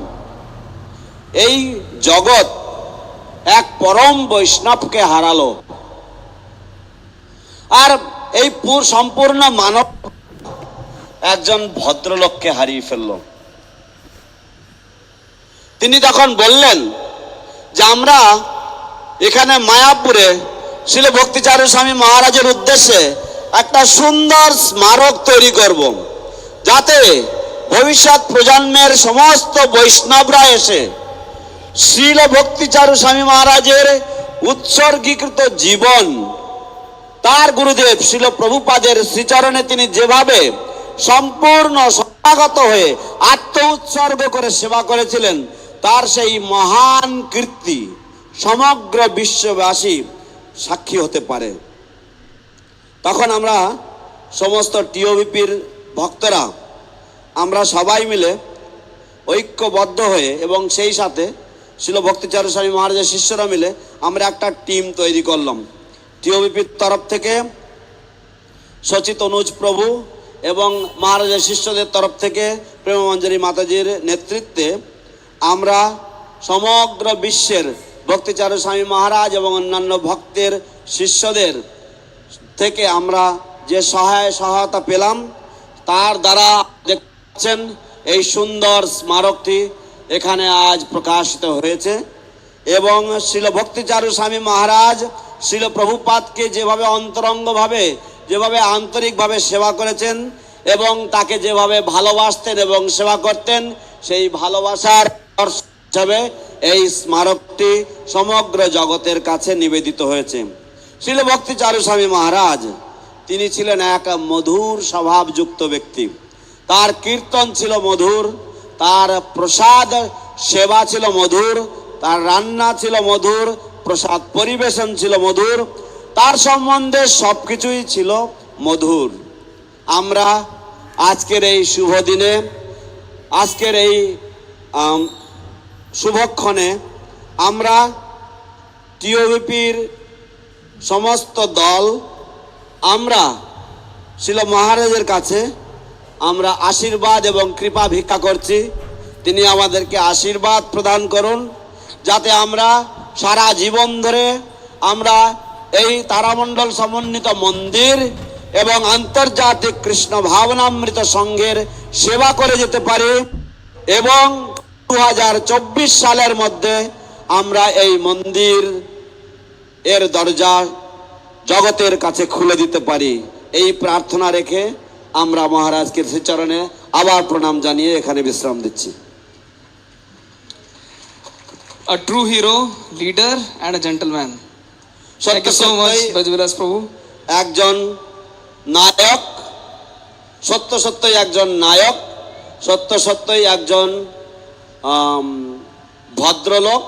এই জগৎ এক পরম বৈষ্ণবকে হারালো। আর এই সম্পূর্ণ মানব একজন ভদ্রলোককে হারিয়ে ফেলল। তিনি তখন বললেন যে আমরা এখানে মায়াপুরে শ্রীল ভক্তি চারু স্বামী মহারাজের উদ্দেশ্যে একটা সুন্দর স্মারক তৈরি করব, যাতে ভবিষ্যৎ প্রজন্মের সমস্ত বৈষ্ণবরা এসে শ্রীল ভক্তি চারু স্বামী মহারাজের উৎসর্গীকৃত জীবন, তার গুরুদেব শ্রীল প্রভুপাদের শ্রীচরণে তিনি যেভাবে সম্পূর্ণ সমাগত হয়ে আত্ম উৎসর্গ করে সেবা করেছিলেন, তার সেই মহান কীর্তি সমগ্র বিশ্ববাসী সাক্ষী হতে পারে। তখন আমরা সমস্ত টিওভিপির ভক্তরা আমরা সবাই মিলে ঐক্যবদ্ধ হয়ে এবং সেই সাথে শ্রীল ভক্তি চারু স্বামী মহারাজের শিষ্যরা মিলে আমরা একটা টিম তৈরি করলাম। টিওভিপির তরফ থেকে সচিত অনুজ প্রভু এবং মহারাজের শিষ্যদের তরফ থেকে প্রেমমঞ্জরী মাতাজির নেতৃত্বে আমরা সমগ্র বিশ্বের ভক্তি চারু স্বামী মহারাজ এবং অন্যান্য ভক্তের শিষ্যদের থেকে আমরা যে সহায়তা পেলাম, তার দ্বারা দেখছেন এই সুন্দর স্মারকটি এখানে আজ প্রকাশিত হয়েছে। এবং শ্রীল ভক্তি চারু স্বামী মহারাজ শ্রীল প্রভুপাদকে যেভাবে অন্তরঙ্গভাবে, যেভাবে আন্তরিকভাবে সেবা করেছেন এবং তাকে যেভাবে ভালোবাসতেন এবং সেবা করতেন, সেই ভালোবাসার হিসাবে এই স্মারকটি সমগ্র জগতের কাছে নিবেদিত হয়েছে। শ্রীল ভক্তি চারু স্বামী মহারাজ তিনি ছিলেন এক মধুর স্বভাবযুক্ত ব্যক্তি। তার কীর্তন ছিল মধুর, তার প্রসাদ সেবা ছিল মধুর, তার রান্না ছিল মধুর, প্রসাদ পরিবেশন ছিল মধুর, তার সম্বন্ধে সব কিছুই ছিল মধুর। আমরা আজকের এই শুভ দিনে, আজকের এই শুভক্ষণে আমরা টিওভিপির সমস্ত দল আমরা শ্রীল মহারাজের কাছে আমরা আশীর্বাদ এবং কৃপা ভিক্ষা করছি। তিনি আমাদেরকে আশীর্বাদ প্রদান করুন, যাতে আমরা সারা জীবন ধরে আমরা এই তারামণ্ডল সমন্বিত মন্দির এবং আন্তর্জাতিক কৃষ্ণ ভাবনামৃত সংঘের সেবা করে যেতে পারি এবং 2024 সালের মধ্যে আমরা এই মন্দির এর দরজা জগতের কাছে খুলে দিতে পারি। এই প্রার্থনা রেখে আমরা মহারাজকে শ্রীচরণে আবার প্রণাম জানিয়ে এখানে বিশ্রাম দিচ্ছি। A true hero, leader and a gentleman. Thank you so much, Brajvilas Prabhu. একজন নায়ক, সত্যই একজন নায়ক, সত্যই একজন ভদ্রলোক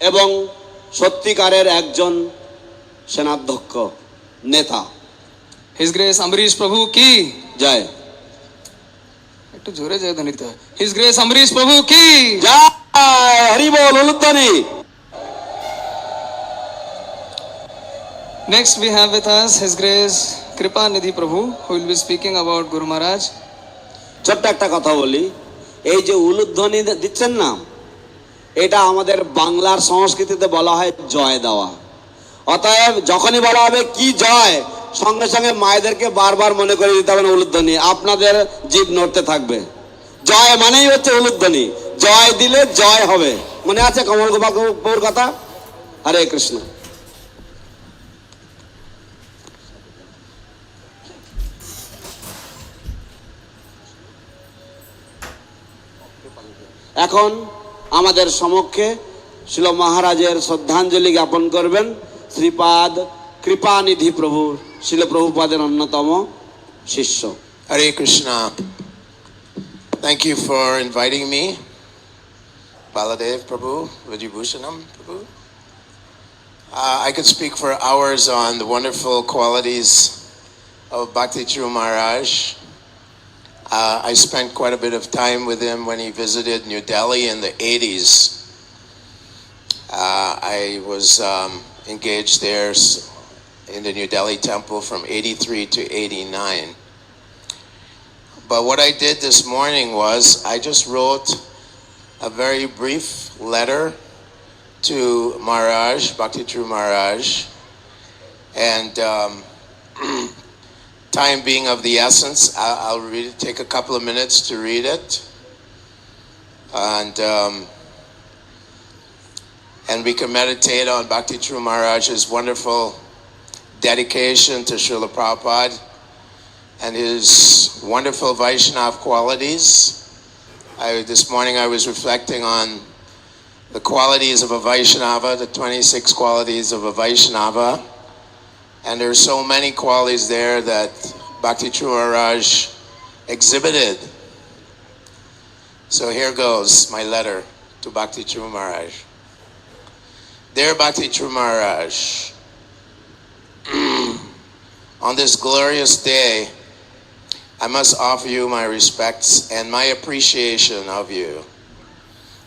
এবং সত্যিকারের একজন সেনাধ্যক্ষ নেতা। His Grace Amrish Prabhu ki জয়। একটু জোরে জয় ধ্বনি দিতে হয়। His Grace Amrish Prabhu ki জয়, হরি বল, উলুধ্বনি। Next we have with us His Grace Kripa Nidhi Prabhu, who will be speaking about Guru Maharaj. ছোট্ট একটা কথা বলি, এই যে উলুধ্বনি দিচ্ছেন না, এটা আমাদের বাংলার সংস্কৃতিতে বলা হয় জয় দেওয়া। অতএব যখনই বলা হবে কি জয়, সঙ্গে সঙ্গে মায়েদেরকে বারবার মনে করে দিতে হবে না উলুধ্বনি, আপনাদের জিভ নড়তে থাকবে। জয় মানেই হচ্ছে উলুধ্বনি, জয় দিলে জয় হবে। মনে আছে কমল গোপাল বাবুর কথা? হরে কৃষ্ণ। এখন আমাদের সমক্ষে শিল মহারাজের শ্রদ্ধাঞ্জলি জ্ঞাপন করবেন শ্রীপাদ কৃপানিধি প্রভু, শিল প্রভুপাদের অন্যতম শিষ্য। Hare Krishna. Thank you for inviting me, Baladev Prabhu, Vijibhushanam Prabhu. I could speak for hours on the wonderful qualities of Bhakti Charu Maharaj. I spent quite a bit of time with him when he visited New Delhi in the 80s. I was engaged there in the New Delhi temple from 83 to 89. But what I did this morning was I just wrote a very brief letter to Maharaj, Bhakti Charu Maharaj, and time being of the essence, I'll read it, take a couple of minutes to read it, and we can meditate on Bhakti Charu Maharaj's wonderful dedication to Srila Prabhupada and his wonderful Vaishnav qualities. This morning I was reflecting on the qualities of a Vaishnava, the 26 qualities of a Vaishnava, and there are so many qualities there that Bhakti Charu Maharaj exhibited. So here goes my letter to Bhakti Charu Maharaj. Dear Bhakti Charu Maharaj, on this glorious day, I must offer you my respects and my appreciation of you.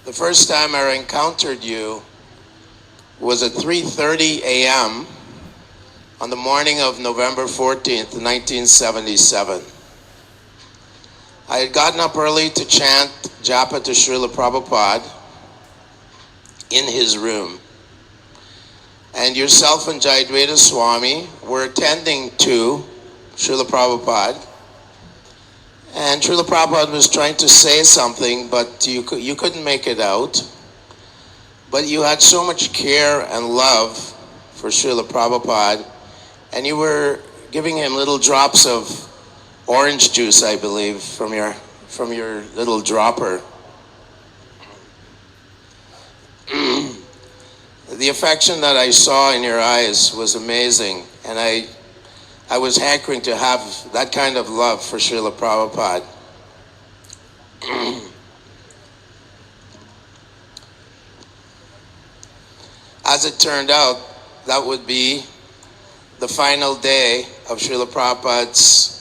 The first time I encountered you was at 3:30 a.m. on the morning of November 14th, 1977. I had gotten up early to chant Japa to Srila Prabhupada in his room. And yourself and Jayadvaita Swami were attending to Srila Prabhupada. And Srila Prabhupada was trying to say something, but you couldn't make it out. But you had so much care and love for Srila Prabhupada, and you were giving him little drops of orange juice, I believe, from your little dropper. The affection that I saw in your eyes was amazing, and I was hankering to have that kind of love for Srila Prabhupada. As it turned out, that would be the final day of Srila Prabhupada's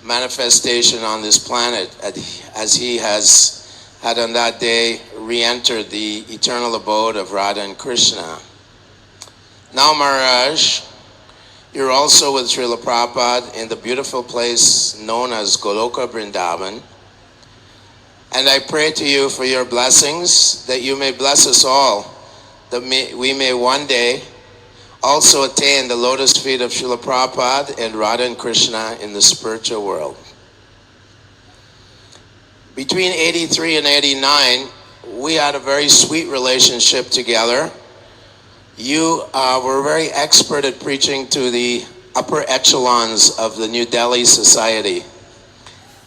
manifestation on this planet, as he has had on that day re-entered the eternal abode of Radha and Krishna. Now, Maharaj, you're also with Srila Prabhupada in the beautiful place known as Goloka Vrindavan. And I pray to you for your blessings, that you may bless us all, that we may one day also attain the lotus feet of Srila Prabhupada and Radha and Krishna in the spiritual world. Between 83 and 89, we had a very sweet relationship together. You were very expert at preaching to the upper echelons of the New Delhi society.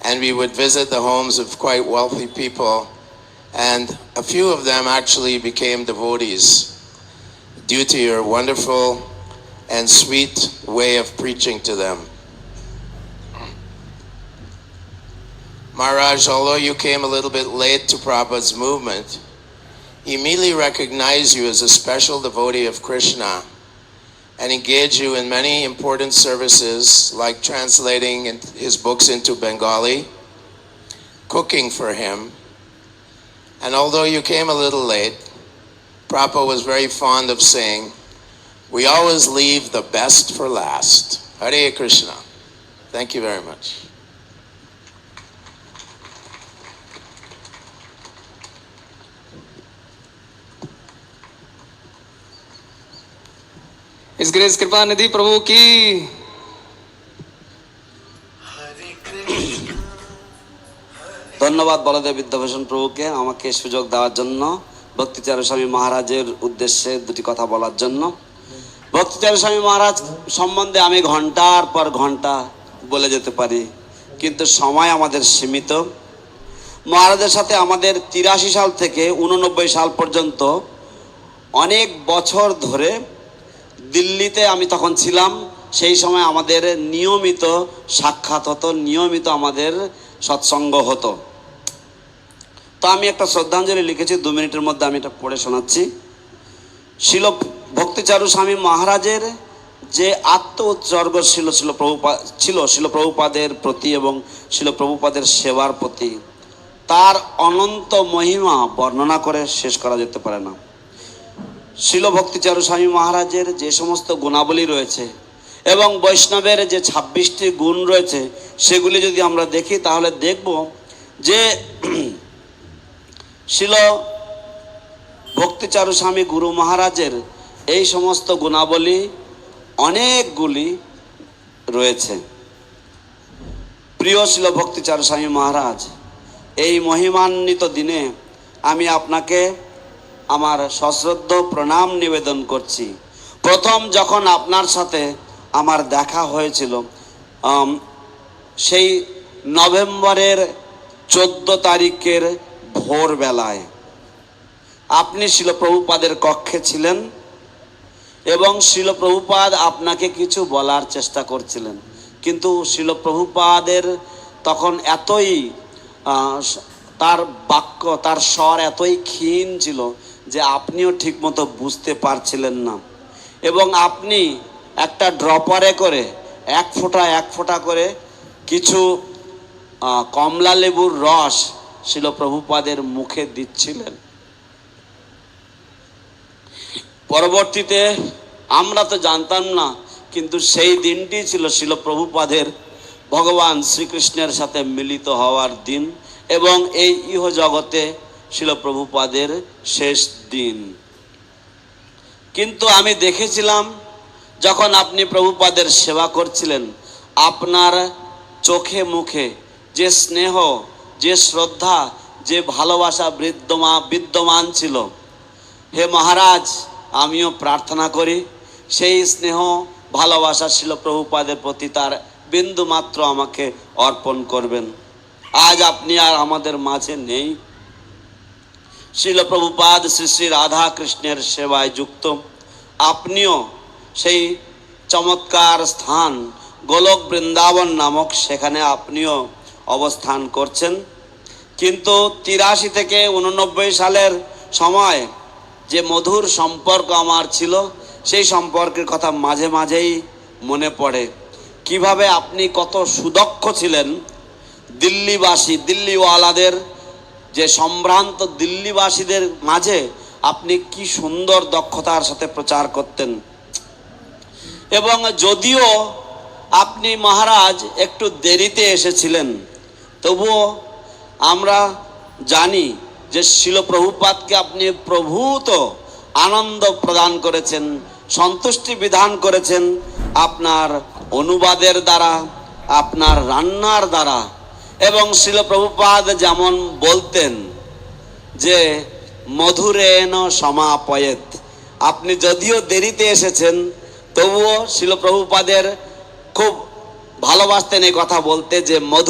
And we would visit the homes of quite wealthy people, and a few of them actually became devotees due to your wonderful and sweet way of preaching to them. Maharaj, although you came a little bit late to Prabhupada's movement, he immediately recognized you as a special devotee of Krishna and engaged you in many important services like translating his books into Bengali, cooking for him. And although you came a little late, Prabhupada was very fond of saying, We always leave the best for last. Hare Krishna. Thank you very much. His Grace कृपा निधि प्रभु की ধন্যবাদ বলদেব বিদ্যাভূষণ প্রভুকে আমাকে সুযোগ দেওয়ার জন্য ভক্তিচারু স্বামী মহারাজের উদ্দেশ্যে দুটি কথা বলার জন্য। ভক্তিচারু স্বামী মহারাজ সম্বন্ধে আমি ঘন্টার পর ঘন্টা বলে যেতে পারি, কিন্তু সময় আমাদের সীমিত। মহারাজের সাথে আমাদের 83 সাল থেকে 89 সাল পর্যন্ত অনেক বছর ধরে দিল্লিতে আমি তখন ছিলাম। সেই সময় আমাদের নিয়মিত সাক্ষাৎ হতো, নিয়মিত আমাদের সৎসঙ্গ হতো। তো আমি একটা শ্রদ্ধাঞ্জলি লিখেছি, 2 মিনিটের মধ্যে আমি এটা পড়ে শোনাচ্ছি। শিল ভক্তিচারু স্বামী মহারাজের যে আত্ম উৎসর্গ শিল প্রভুপাদের প্রতি এবং শিল প্রভুপাদের সেবার প্রতি, তার অনন্ত মহিমা বর্ণনা করে শেষ করা যেতে পারে না। শিল ভক্তিচারু স্বামী মহারাজের যে সমস্ত গুণাবলী রয়েছে এবং বৈষ্ণবের যে 26টি গুণ রয়েছে, সেগুলি যদি আমরা দেখি তাহলে দেখব যে শিল ভক্তিচারু স্বামী গুরু মহারাজের এই সমস্ত গুণাবলী অনেকগুলি রয়েছে। প্রিয় শিল ভক্তিচারু স্বামী মহারাজ, এই মহিমান্বিত দিনে আমি আপনাকে আমার সশ্রদ্ধ প্রণাম নিবেদন করছি। প্রথম যখন আপনার সাথে আমার দেখা হয়েছিল সেই নভেম্বরের 14 তারিখের ভোরবেলায়, আপনি শিল প্রভুপাদের কক্ষে ছিলেন এবং শিল প্রভুপাদ আপনাকে কিছু বলার চেষ্টা করছিলেন, কিন্তু শিল প্রভুপাদের তখন এতই তার বাক্য, তার স্বর এতই ক্ষীণ ছিল যে আপনিও ঠিকমতো বুঝতে পারছিলেন না। এবং আপনি একটা ড্রপারে করে এক ফোঁটা করে কিছু কমলা লেবুর রস শিল প্রভুপাদের মুখে দিচ্ছিলেন। পরবর্তীতে আমরা তো জানতাম না, কিন্তু সেই দিনটি ছিল শিল প্রভুপাদের ভগবান শ্রীকৃষ্ণের সাথে মিলিত হওয়ার দিন এবং এই ইহ জগতে শিল প্রভুপাদের শেষ দিন। কিন্তু আমি দেখেছিলাম যখন আপনি প্রভুপাদের সেবা করছিলেন, আপনার চোখে মুখে যে স্নেহ, যে শ্রদ্ধা, যে ভালোবাসা বিদ্যমান ছিল। হে মহারাজ, আমিও প্রার্থনা করি সেই স্নেহ ভালোবাসা শিল প্রভুপাদের প্রতি তার বিন্দু মাত্র আমাকে অর্পণ করবেন। আজ আপনি আর আমাদের মাঝে নেই। শিল প্রভুপাদ শ্রী শ্রী রাধা কৃষ্ণের সেবায় যুক্ত। আপনিও সেই চমৎকার স্থান গোলক বৃন্দাবন নামক সেখানে আপনিও অবস্থান করছেন। কিন্তু 83 থেকে 89 সালের সময় যে মধুর সম্পর্ক আমার ছিল, সেই সম্পর্কের কথা মাঝে মাঝেই মনে পড়ে। কিভাবে আপনি কত সুদক্ষ ছিলেন, দিল্লিওয়ালাদের যে সম্ভ্রান্ত দিল্লিবাসীদের মাঝে আপনি কি সুন্দর দক্ষতার সাথে প্রচার করতেন। এবং যদিও আপনি মহারাজ একটু দেরিতে এসেছিলেন, তবুও আমরা জানি যে শিল প্রভুপাদকে আপনি প্রভূত আনন্দ প্রদান করেছেন, সন্তুষ্টি বিধান করেছেন আপনার অনুবাদের দ্বারা, আপনার রান্নার দ্বারা। এবং শিল প্রভুপাদ যেমন বলতেন যে মধুরেণ সমাপয়েত, আপনি যদিও দেরিতে এসেছেন তবুও শিল প্রভুপাদের খুব ভালোবাসতেন এই কথা বলতে যে মধু